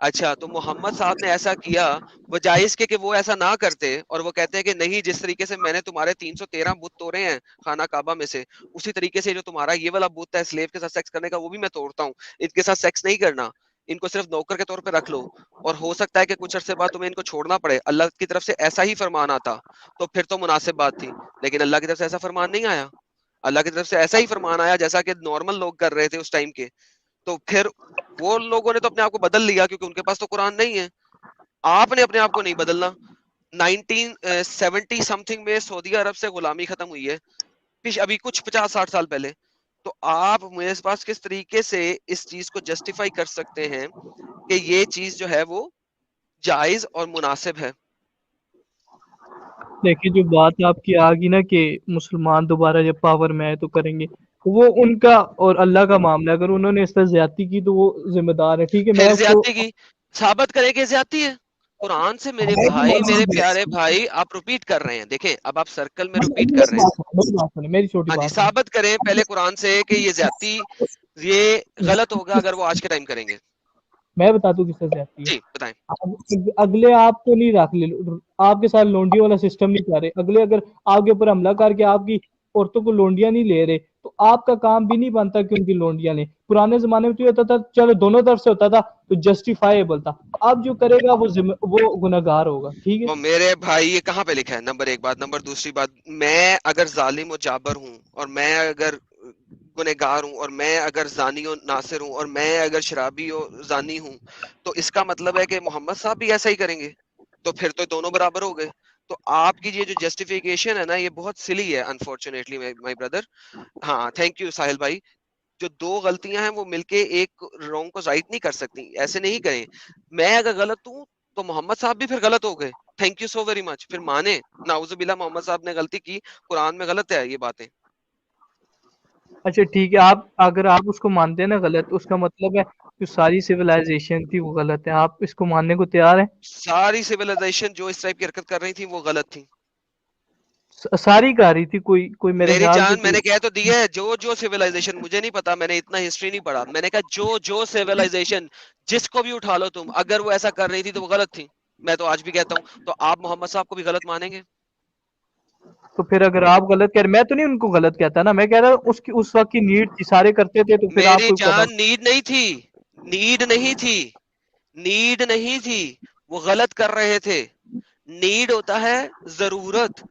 اچھا، تو محمد صاحب نے ایسا کیا بجائز کے کہ وہ ایسا نہ کرتے، اور وہ کہتے ہیں کہ نہیں، جس طریقے سے میں نے تمہارے 313 بت توڑے ہیں خانہ کعبہ میں سے، اسی طریقے سے جو تمہارا یہ والا بت ہے سلیو کے ساتھ سیکس کرنے کا، وہ بھی میں توڑتا ہوں. ان کے ساتھ سیکس نہیں کرنا، ان کو صرف نوکر کے طور پہ رکھ لو، اور ہو سکتا ہے کہ کچھ عرصے بعد تمہیں ان کو چھوڑنا پڑے. اللہ کی طرف سے ایسا ہی فرمان آتا تو پھر تو مناسب بات تھی، لیکن اللہ کی طرف سے ایسا فرمان نہیں آیا. اللہ کی طرف سے ایسا ہی فرمان آیا جیسا کہ نارمل لوگ کر رہے تھے اس ٹائم کے. تو پھر وہ لوگوں نے تو اپنے آپ کو بدل لیا کیونکہ ان کے پاس تو قرآن نہیں ہے. آپ نے اپنے آپ کو نہیں بدلنا. 1970 سم تھنگ میں سعودی عرب سے غلامی ختم ہوئی ہے، ابھی کچھ 50-60 سال پہلے. تو آپ میرے پاس کس طریقے سے اس چیز کو جسٹیفائی کر سکتے ہیں کہ یہ چیز جو ہے وہ جائز اور مناسب ہے؟ دیکھیے جو بات آپ کی آ گئی نا کہ مسلمان دوبارہ جب پاور میں آئے تو کریں گے، وہ ان کا اور اللہ کا معاملہ. اگر انہوں نے اس طرح زیادتی کی تو وہ ذمہ دار ہے. ٹھیک ہے، میں پھر اس کو زیادتی کی ثابت کرے کہ زیادتی ہے قرآن سے. میرے بھائی، میرے پیارے بھائی، آپ ریپیٹ کر رہے ہیں. دیکھیں اب آپ سرکل میں ریپیٹ کر رہے ہیں. میری چھوٹی ہاں جی، بات سنیں. ثابت کریں پہلے قرآن سے کہ یہ زیادتی، یہ غلط ہوگا اگر وہ آج کے ٹائم کریں گے. میں بتا دوں کس طرح زیادتی ہے. جی بتائیں. اگلے آپ کو نہیں رکھ لے، آپ کے ساتھ لونڈی والا سسٹم نہیں کر رہے. اگلے اگر آپ کے اوپر حملہ کر کے آپ کی عورتوں کو لونڈیاں نہیں لے رہے تو آپ کا کام بھی نہیں بنتا کہ ان کی لونڈیاں لیں. پرانے زمانے میں تو یہ ہوتا تھا چلو دونوں طرف سے ہوتا تھا تو جسٹیفائیبل تھا. اب جو کرے گا وہ گناہگار ہوگا. ٹھیک ہے. وہ میرے بھائی یہ کہاں پہ لکھا ہے؟ نمبر ایک بات. نمبر دوسری بات، میں اگر ظالم و جابر ہوں، اور میں اگر گنہگار ہوں، اور میں اگر زانی و ناصر ہوں، اور میں اگر شرابی و زانی ہوں، تو اس کا مطلب ہے کہ محمد صاحب بھی ایسا ہی کریں گے. تو پھر تو دونوں برابر ہو گئے. تو آپ کی یہ جو جسٹیفیکیشن ہے نا، یہ بہت سلی ہے انفارچونیٹلی مائی بردر. ہاں تھینک یو ساحل بھائی. جو دو غلطیاں ہیں وہ مل کے ایک رونگ کو رائٹ نہیں کر سکتی. ایسے نہیں کریں. میں اگر غلط ہوں تو محمد صاحب بھی پھر غلط ہو گئے. Thank you so very much. پھر مانے نعوذ باللہ محمد صاحب نے غلطی کی، قرآن میں غلط ہے یہ باتیں. اچھا ٹھیک ہے، اگر آپ اس کو مانتے ہیں نا غلط، اس کا مطلب ہے جو ساری سویلائزیشن تھی وہ غلط ہے. آپ اس کو ماننے کو تیار ہیں؟ ساری سویلائزیشن جو اس ٹائپ کی حرکت کر رہی تھی وہ غلط تھی. ساری کہہ رہی تھی، کوئی میرے میری خیال سے جان، میں نے کہہ تو دیا ہے جو سویلائزیشن، مجھے نہیں پتا، میں نے اتنا ہسٹری نہیں پڑھا. میں نے کہا جو سویلائزیشن جس کو بھی اٹھا لو تم، اگر وہ ایسا کر رہی تھی تو وہ غلط تھی. میں تو آج بھی کہتا ہوں. تو آپ محمد صاحب کو بھی غلط مانیں گے؟ تو پھر اگر آپ غلط کہہ رہے، میں تو نہیں ان کو غلط کہتا نا، میں کہہ رہا ہوں اس وقت کی نیڈ تھی، سارے کرتے تھے تو پھر آپ میری کوئی قدم. جان نیڈ نہیں تھی، نیڈ نہیں تھی، نیڈ نہیں تھی. وہ غلط کر رہے تھے. نیڈ ہوتا ہے ضرورت.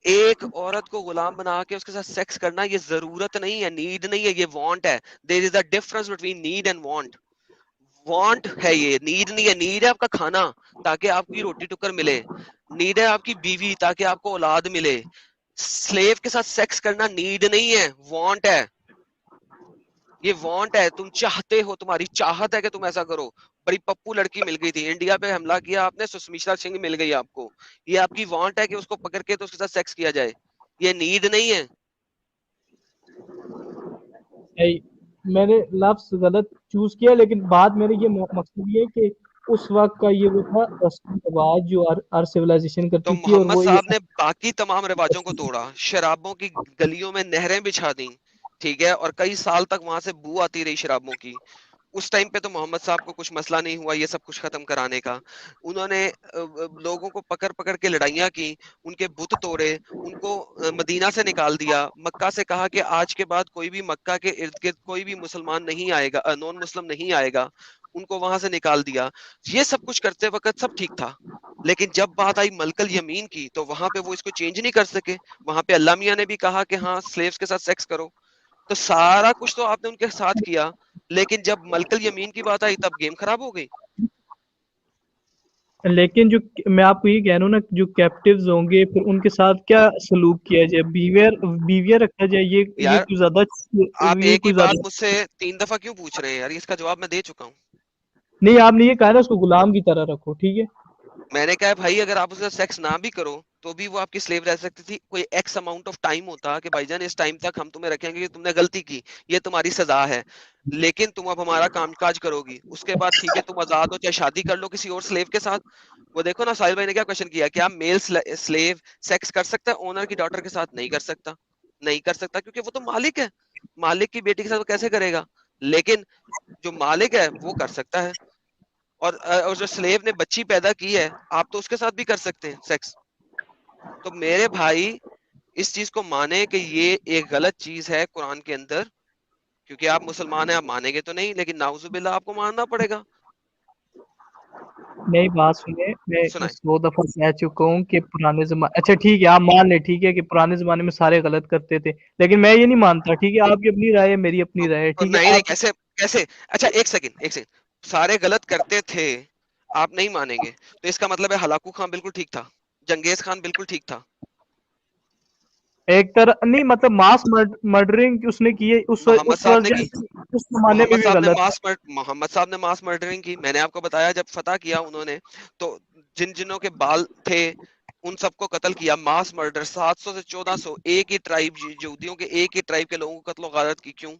ایک عورت کو غلام بنا کے اس کے ساتھ سیکس کرنا یہ ضرورت نہیں ہے، نیڈ نہیں ہے، یہ وانٹ ہے. There is a difference between need and want. Want ہے یہ، نیڈ نہیں ہے. نیڈ ہے آپ کا کھانا تاکہ آپ کی روٹی ٹکر ملے. نیڈ ہے آپ کی بیوی تاکہ آپ کو اولاد ملے. سلیو کے ساتھ سیکس کرنا نیڈ نہیں ہے، وانٹ ہے. یہ وانٹ ہے، تم چاہتے ہو، تمہاری چاہت ہے کہ تم ایسا کرو. بڑی پپو لڑکی مل گئی تھی انڈیا پہ، حملہ کیا آپ نے، سشمیتا سنگھ مل گئی آپ کو. یہ آپ کی وانٹ ہے کہ اس کو پکڑ کے تو اس کے ساتھ سیکس کیا جائے. یہ نیڈ نہیں ہے. میں نے لفظ غلط چوز کیا، لیکن بات میرے یہ مقصد یہ کہ اس وقت کا یہ وہ تھا رسم رواج جو ہر سویلائزیشن تو کرتی تھی، اور محمد وہ صاحب یہ نے باقی تمام رواجوں کو توڑا، شرابوں کی گلیوں میں نہریں بچھا دیں، ٹھیک ہے، اور کئی سال تک وہاں سے بو آتی رہی شرابوں کی. اس ٹائم پہ تو محمد صاحب کو کچھ مسئلہ نہیں ہوا یہ سب کچھ ختم کرانے کا. انہوں نے لوگوں کو پکڑ کے لڑائیاں کی، ان کے بت توڑے، ان کو مدینہ سے نکال دیا، مکہ سے کہا کہ آج کے بعد کوئی بھی مکہ کے ارد گرد کوئی بھی مسلمان نہیں آئے گا، نان مسلم نہیں آئے گا. ان کو وہاں سے نکال دیا. یہ سب کچھ کرتے وقت سب ٹھیک تھا, لیکن جب بات آئی ملک الیمین کی تو وہاں پہ وہ اس کو چینج نہیں کر سکے. وہاں پہ اللہ میاں نے بھی کہا کہ ہاں سلیوز کے ساتھ سیکس کرو, تو سارا کچھ تو آپ نے ان کے ساتھ کیا, لیکن جب ملک الیمین کی بات آئی تب گیم خراب ہو گئی. لیکن جو میں آپ کو یہ کہہ رہا ہوں نا, جو کیپٹیوز ہوں گے پھر ان کے ساتھ کیا سلوک کیا جائے, بیویئر رکھا جائے, یہ یار کوئی زیادہ آپ یہ ایک ہی کوئی بات زیادہ مجھ سے 3 دفعہ کیوں پوچھ رہے ہیں یار, اس کا جواب میں دے چکا ہوں. نہیں. آپ نے یہ کہا نا اس کو غلام کی طرح رکھو, ٹھیک ہے. میں نے کہا بھائی اگر آپ اس کا سیکس نہ بھی کرو تو بھی وہ آپ کی سلیو رہ سکتی تھی. کوئی ایکس اماؤنٹ آف ٹائم ہوتا کہ بھائی جان اس ٹائم تک ہم تمہیں رکھیں گے کہ تم نے غلطی کی, یہ تمہاری سزا ہے, لیکن تم اب ہمارا کام کاج کرو گی, اس کے بعد ٹھیک ہے تم آزاد ہو, چاہے شادی کر لو کسی اور سلیو کے ساتھ. وہ دیکھو نا ساحل بھائی نے کیا کوشچن کیا, کیا میل سلیو سیکس کر سکتا ہے اونر کی ڈاٹر کے ساتھ؟ نہیں کر سکتا, نہیں کر سکتا, کیونکہ وہ تو مالک ہے. مالک کی بیٹی کے ساتھ وہ کیسے کرے گا؟ لیکن جو مالک ہے وہ کر سکتا ہے. اور جو سلیو نے بچی پیدا کی ہے آپ تو اس کے ساتھ بھی کر سکتے ہیں سیکس. تو میرے بھائی اس چیز کو مانے کہ یہ ایک غلط چیز ہے قرآن کے اندر, کیونکہ آپ مسلمان ہیں, آپ مانیں گے تو نہیں, لیکن نعوذ باللہ آپ کو ماننا پڑے گا. نہیں بات سنیں, میں سنائیں. 100 دفعہ کہہ چکا ہوں کہ پرانے زمانے, اچھا ٹھیک ہے آپ مان لیں, ٹھیک ہے کہ پرانے زمانے میں سارے غلط کرتے تھے, لیکن میں یہ نہیں مانتا, ٹھیک ہے. آپ کی اپنی رائے ہے, میری اپنی رائے ہے, ٹھیک ہے. نہیں نہیں, آپ کیسے کیسے؟ اچھا ایک سیکنڈ, سارے غلط کرتے تھے آپ نہیں مانیں گے تو اس کا مطلب ہے ہلاکو خان بالکل ٹھیک تھا, چنگیز خان بالکل ٹھیک تھا. ایک طرح نہیں, مطلب ماس مرڈرنگ اس نے کی ہے محمد صاحب نے کی, اس زمانے میں بھی غلط ہے. محمد صاحب نے ماس مرڈرنگ کی. میں نے آپ کو بتایا جب فتح کیا انہوں نے تو جنوں کے بال تھے ان سب کو قتل کیا, ماس مرڈر. 700 سے 1400 ایک ہی ٹرائب, یہودیوں کے ایک ہی ٹرائب کے لوگوں کو قتل و غارت کی. کیوں؟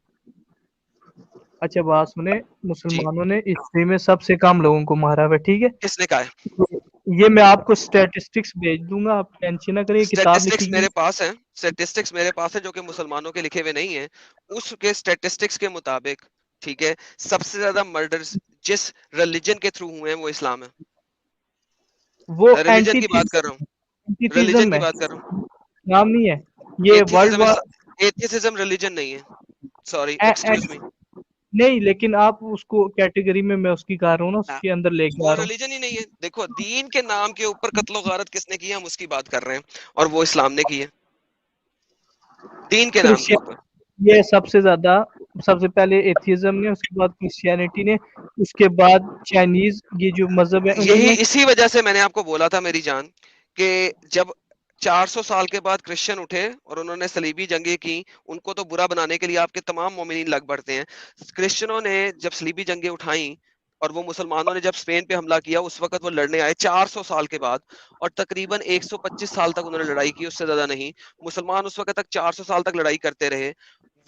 اچھا بات سنیں, جی, مسلمانوں نے ہسٹری میں سب سے کم لوگوں کو مارا ہوا, ٹھیک ہے. کس نے کہا ہے؟ یہ میں آپ کو اسٹیٹسٹکس بھیج دوں گا, آپ ٹینشن نہ کریں, کتاب لکھی اسٹیٹسٹکس گئی. میرے پاس ہیں, اسٹیٹسٹکس میرے پاس ہیں جو کہ مسلمانوں کے لکھے ہوئے نہیں ہیں. اس کے اسٹیٹسٹکس کے مطابق ٹھیک ہے سب سے زیادہ مرڈرز جس ریلیجن کے تھرو ہوئے ہیں وہ اسلام ہے. وہ ریلیجن کی بات کر رہا ہوں, ریلیجن اینٹیتھیزم کی ہے, بات کر رہا ہوں. نام نہیں ہے یہ ورلڈ وار. ایتھیسزم ریلیجن نہیں ہے, سوری ایکسکیوز می. نہیں, لیکن آپ اس کو کیٹیگری میں اس کی کہہ رہا ہوں نا, اس کے اندر لے کے وہ آ رہا ہوں. ریلیجن ہی نہیں ہے. دیکھو دین کے نام کے اوپر قتل و غارت کس نے کی ہے ہم اس کی بات کر رہے ہیں, اور وہ اسلام نے کی ہے دین کے نام کے اوپر. یہ سب سے پہلے ایتھیزم نے, اس کے بعد کرسچینٹی نے, اس کے بعد چائنیز یہ جو مذہب ہے انہوں نے. یہی اسی وجہ سے میں نے آپ کو بولا تھا میری جان کہ جب 400 سال کے بعد کرسچن اٹھے اور انہوں نے صلیبی جنگیں کی, ان کو تو برا بنانے کے لیے آپ کے تمام مومنین لگ بڑھتے ہیں. کرسچنوں نے جب صلیبی جنگیں اٹھائیں اور وہ مسلمانوں نے جب اسپین پہ حملہ کیا اس وقت وہ لڑنے آئے 400 سال کے بعد, اور تقریباً 125 سال تک انہوں نے لڑائی کی, اس سے زیادہ نہیں. مسلمان اس وقت تک 400 سال تک لڑائی کرتے رہے.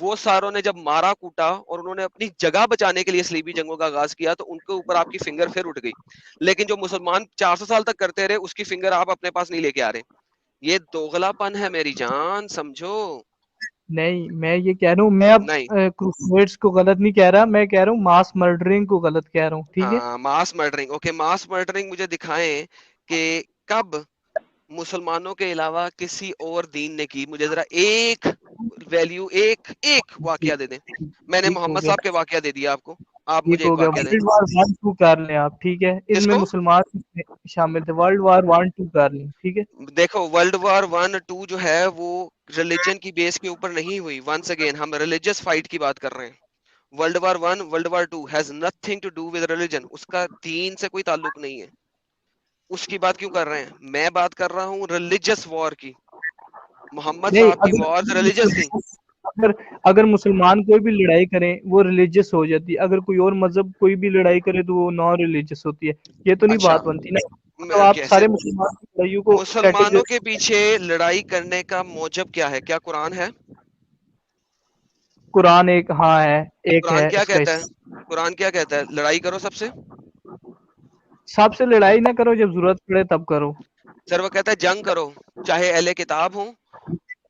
وہ ساروں نے جب مارا کوٹا اور انہوں نے اپنی جگہ بچانے کے لیے صلیبی جنگوں کا آغاز کیا تو ان کے اوپر آپ کی فنگر پھر اٹھ گئی. لیکن جو مسلمان 400 سال تک کرتے رہے اس کی فنگر آپ اپنے پاس نہیں لے کے آ رہے. یہ دوغلا پن ہے میری جان, سمجھو. نہیں, میں یہ کہہ رہا ہوں, میں اب نہیں, کروسیڈز کو غلط نہیں کہہ رہا, میں کہہ رہا ہوں ماس مرڈرنگ کو غلط کہہ رہا ہوں, ٹھیک ہے. ہاں ماس مرڈرنگ, اوکے ماس مرڈرنگ مجھے دکھائیں کہ کب مسلمانوں کے علاوہ کسی اور دین نے کی. مجھے ذرا ایک ویلیو, ایک واقعہ دے دیں. میں نے ٹھیک ہو محمد گیا, صاحب کے واقعہ دے دیا آپ کو, آپ ٹھیک مجھے ایک ہو گیا. واقعہ دیں. ورلڈ وار 1-2 کر لیں آپ, ٹھیک ہے, کس ان میں کو؟ مسلمان شامل تھے. ورلڈ وار 1-2 کر لیں, ٹھیک ہے. دیکھو ورلڈ وار 1-2 جو ہے وہ ریلیجن کی بیس کے اوپر نہیں ہوئی. ونس اگین ہم ریلیجس فائٹ کی بات کر رہے ہیں. World war 1 world war 2 has nothing to do with religion, اس کا دین سے کوئی تعلق نہیں ہے. اس کی بات کیوں کر رہے ہیں؟ میں بات کر رہا ہوں ریلیجس وار کی. محمد نہیں, صاحب کی وار ریلیجس تھی. اگر مسلمان کوئی بھی لڑائی کریں وہ ریلیجس ہو جاتی ہے, اگر کوئی اور مذہب کوئی بھی لڑائی کرے تو وہ نان ریلیجس ہوتی ہے. یہ تو نہیں اچھا بات بنتی نا, تو آپ کیسے سارے مسلمان کی لڑائیوں کو مسلمانوں کے پیچھے لڑائی کرنے کا موجب کیا ہے؟ کیا قرآن ہے؟ قرآن ایک ہاں ہے, ایک قرآن ہے کیا اس کا کہتا ہے؟ قرآن کیا کہتا ہے؟ لڑائی کرو سب سے. سب سے لڑائی نہ کرو, جب ضرورت پڑے تب کرو. سر وہ کہتا ہے جنگ کرو چاہے اہل کتاب ہوں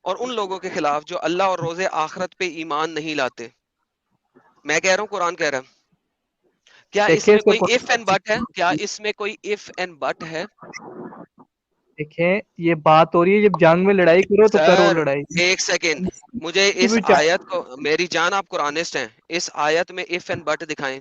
اور ان لوگوں کے خلاف جو اللہ اور روز آخرت پہ ایمان نہیں لاتے. میں کہہ رہا ہوں قرآن کہہ رہا ہے. کیا اس دیکھیں میں اس کا کوئی اف اینڈ بٹ ہے؟ کیا اس میں کوئی اف اینڈ بٹ ہے؟ دیکھیں یہ بات ہو رہی ہے جب جنگ میں لڑائی کرو تو کرو سر لڑائی. ایک سیکنڈ, مجھے اس آیت کو, میری جان آپ قرآنسٹ ہیں, اس آیت میں اف اینڈ بٹ دکھائیں.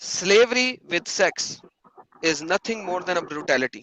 Slavery with sex is nothing more than a brutality.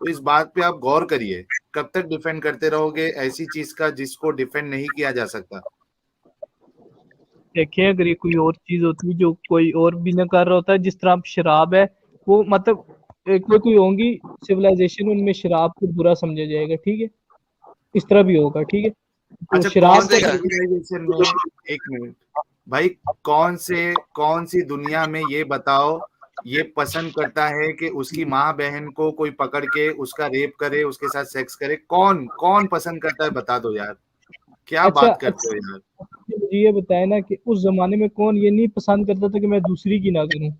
تو اس بات پہ آپ غور کریے. کب تک ڈیفینڈ کرتے رہو گے ایسی چیز کا جس کو ڈیفینڈ نہیں کیا جا سکتا؟ دیکھیں اگر یہ کوئی اور چیز ہوتی ہے جو کوئی اور بھی نہ کر رہا ہوتا ہے، جس طرح شراب ہے، وہ مطلب کوئی ہوں گی سویلائزیشن، ان میں شراب کو برا سمجھا جائے گا، ٹھیک ہے، اس طرح بھی ہوگا، ٹھیک ہے. تو اچھا شراب کون سی کو civilization میں، ایک منٹ بھائی، کون سی دنیا میں یہ بتاؤ یہ پسند کرتا ہے کہ اس کی ماں بہن کو کوئی پکڑ کے اس کا ریپ کرے، اس کے ساتھ سیکس کرے؟ کون پسند کرتا ہے؟ بتا دو یار، کیا اچھا بات کرتے ہو یار. مجھے یہ بتائے نا کہ اس زمانے میں کون یہ نہیں پسند کرتا تھا کہ میں دوسری کی نہ کروں؟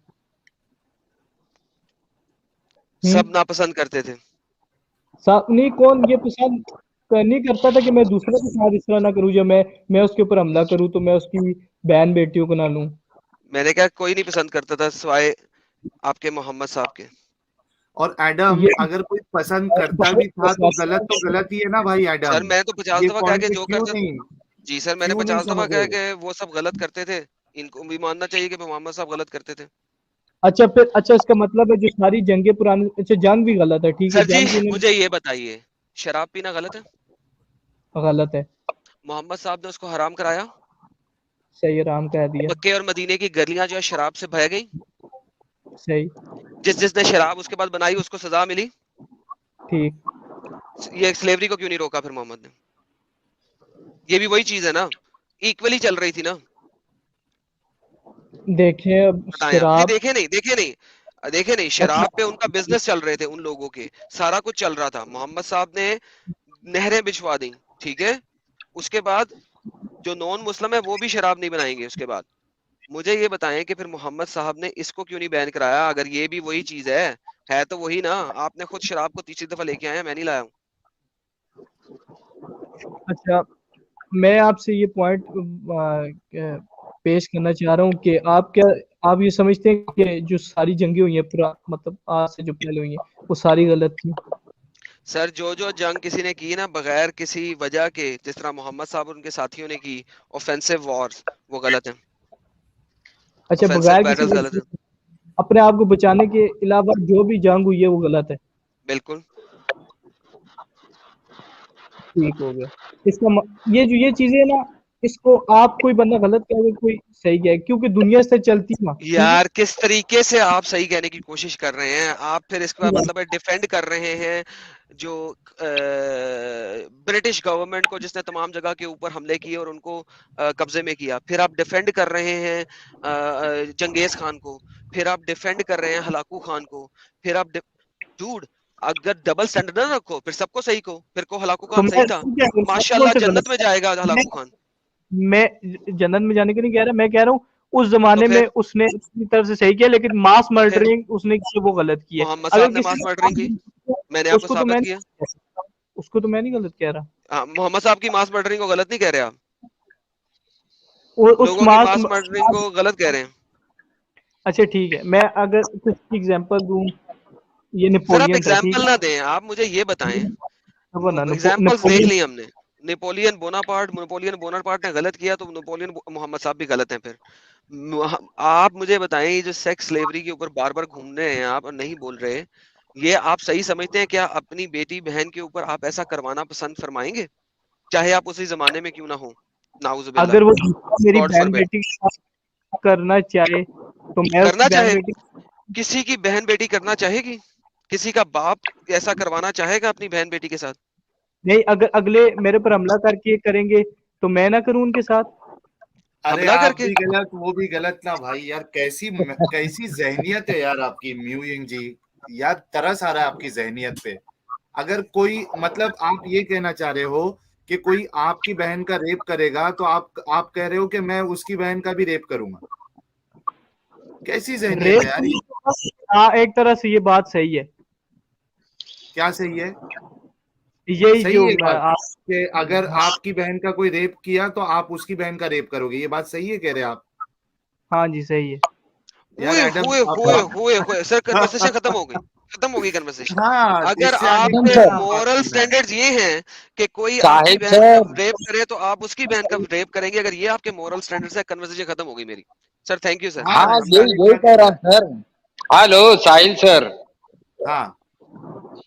سب ناپسند کرتے تھے. نہیں، کون یہ پسند نہیں کرتا تھا کہ میں دوسرے کے ساتھ اس طرح نہ کروں، یا میں اس کے اوپر حملہ کروں تو میں اس کی بہن بیٹیوں کو نہ لوں؟ میں نے کہا کوئی نہیں پسند کرتا تھا سوائے آپ کے محمد صاحب کے. اور ایڈم یہ اگر کوئی پسند کرتا بھی تھا تو غلط ہی ہے نا بھائی ایڈم. سر میں تو 50 دفعہ کہا کہ جو کیوں کرتے نہیں جی سر میں نے کیوں نہیں 50 دفعہ سمجھ کہا رہے؟ کہ وہ سب غلط کرتے تھے، ان کو بھی ماننا چاہیے کہ محمد صاحب غلط کرتے تھے. اچھا پھر اس کا مطلب ہے جو ساری جنگیں پرانی، اچھا جنگ بھی غلط ہے، ٹھیک ہے، سر جی جنگ بھی مجھے یہ بتائیے، شراب پینا غلط ہے؟ غلط ہے. محمد صاحب نے اس کو حرام کرایا؟ صحیح، آرام کہہ دیا. مکے اور مدینے کی گلیاں جو ہے شراب سے بہہ گئی. صحیح، جس نے شراب اس کے بعد بنائی اس کو سزا ملی. ٹھیک. یہ سلیوری کو کیوں نہیں روکا پھر محمد نے؟ یہ بھی وہی چیز ہے نا، ایکولی چل رہی تھی نا. دیکھیں اب بتائیں آپ. شراب، دیکھیں نہیں شراب پہ ان کا بزنس چل رہے تھے، ان لوگوں کے سارا کچھ چل رہا تھا. محمد صاحب نے نہریں بچھوا دیں، ٹھیک ہے، اس کے بعد جو نون مسلم ہے وہ بھی شراب نہیں بنائیں گے. اس کے بعد مجھے یہ بتائیں کہ پھر محمد صاحب نے اس کو کیوں نہیں بین کرایا؟ اگر یہ بھی وہی چیز ہے تو وہی نا. آپ نے خود شراب کو تیسری دفعہ لے کے آئے ہیں، میں نہیں لایا ہوں. اچھا میں آپ سے یہ پوائنٹ پیش کرنا چاہ رہا ہوں کہ آپ یہ سمجھتے ہیں کہ جو ساری جنگیں ہوئی ہیں مطلب آج سے جو پہلے ہوئی ہیں وہ ساری غلط تھی؟ سر جو جنگ کسی نے کی نا بغیر کسی وجہ کے، جس طرح محمد صاحب اور ان کے ساتھیوں نے کی اوفینسو وارز، وہ غلط ہیں. اچھا اوفینسو بغیر کسی بیٹلز غلط ہیں. اپنے آپ کو بچانے کے علاوہ جو بھی جنگ ہوئی ہے وہ غلط ہے؟ بالکل ٹھیک ہو گیا. اس کا یہ چیزیں نا، اس کو آپ کوئی بندہ غلط کہہ دے، کوئی صحیح کہے، کیونکہ دنیا سے چلتی نا. یار کس طریقے سے آپ صحیح کہنے کی کوشش کر رہے ہیں آپ؟ پھر اس کا مطلب ہے ڈیفینڈ کر رہے ہیں جو برٹش گورنمنٹ کو، جس نے تمام جگہ کے اوپر حملے کیے اور ان کو قبضے میں کیا. پھر آپ ڈیفینڈ کر رہے ہیں چنگیز خان کو. پھر آپ ڈیفینڈ کر رہے ہیں ہلاکو خان کو. پھر آپ ڈوڈ اگر ڈبل سٹینڈرڈ نہ رکھو پھر سب کو صحیح کو. پھر کو ہلاکو خان صحیح تھا، ماشاءاللہ جنت میں جائے گا ہلاکو خان. میں جنت میں جانے کے نہیں کہہ رہا، میں کہہ رہا ہوں اس زمانے تو پھر میں اس نے اپنی طرف سے صحیح کیا، لیکن ماس مرڈرنگ اس نے کی وہ غلط کی ہے. محمد اگر صاحب نے ماس کسی مرڈرنگ کی، میں نے آپ اس کو کو تو ثابت میں کیا. اس کو تو میں نہیں غلط کہہ رہا. محمد صاحب کی ماس مرڈرنگ کو غلط نہیں کہہ رہے آپ، اس لوگوں کی ماس مرڈرنگ کو غلط کہہ رہے ہیں. اچھا ٹھیک ہے، میں اگر کچھ ایگزامپل دوں، یہ سر آپ نیپولین تھا، ٹھیک ایگزامپل نہ ہے، دیں، آپ مجھے یہ بتائیں. ایگزامپلز دیکھ نیپولین لی ہم نے. نیپولین بوناپارٹ نے غلط کیا تو نیپولین محمد صاحب بھی غلط ہیں. پھر آپ مجھے بتائیں یہ جو سیکس سلیوری کے اوپر بار بار گھوم رہے ہیں آپ اور نہیں بول رہے، یہ آپ صحیح سمجھتے ہیں؟ کیا اپنی بیٹی بہن کے اوپر آپ ایسا کروانا پسند فرمائیں گے، چاہے آپ اسی زمانے میں کیوں نہ ہو؟ نعوذ باللہ. اگر وہ میری گاڈ بہن فار بیٹی کرنا چاہے تو میں اس کرنا کی بہن چاہے، بیٹی کسی کی بہن بیٹی کرنا چاہے گی؟ کسی کا باپ ایسا کروانا چاہے گا اپنی بہن بیٹی کے ساتھ؟ نہیں. اگر اگلے میرے پر حملہ کر کے کریں گے تو میں نہ کروں ان کے ساتھ؟ ارے حملہ کر آپ کے؟ بھی غلط وہ بھی غلط نا بھائی. یار کیسی ذہنیت ہے یار آپ کی میو ینگ جی. یار ترس آ رہا ہے آپ کی ذہنیت پہ. اگر کوئی مطلب آپ یہ کہنا چاہ رہے ہو کہ کوئی آپ کی بہن کا ریپ کرے گا تو آپ کہہ رہے ہو کہ میں اس کی بہن کا بھی ریپ کروں گا؟ کیسی ذہنیت ہے یار یہ؟ ہاں ایک طرح سے یہ بات صحیح ہے. کیا صحیح ہے؟ یہی جو صحیح ہے بات کہ اگر آپ کی بہن کا کوئی ریپ کیا تو آپ اس کی بہن کا ریپ کرو گے، یہ بات صحیح ہے کہہ رہے آپ؟ ہاں جی صحیح ہے. ہوئے ایڈم سر کنورسیشن ختم ہو گئی کنورسیشن. ہاں اگر اس سے آپ آگے کے کیا بات مورل کرنا ہے؟ سٹینڈرڈز یہ ہیں کہ کوئی آپ کی صاحب بہن کا صاحب ریپ کرے تو آپ اس کی بہن کا ریپ کریں گے، اگر یہ آپ کے مورل سٹینڈرڈز ہے، کنورسیشن ختم ہو گئی میری. Sir thank you sir. ہاں ہم نے آگے یہی کیا کہہ رہا کرنا ہوں سر. ہلو ساحل سر، ہے؟ ہاں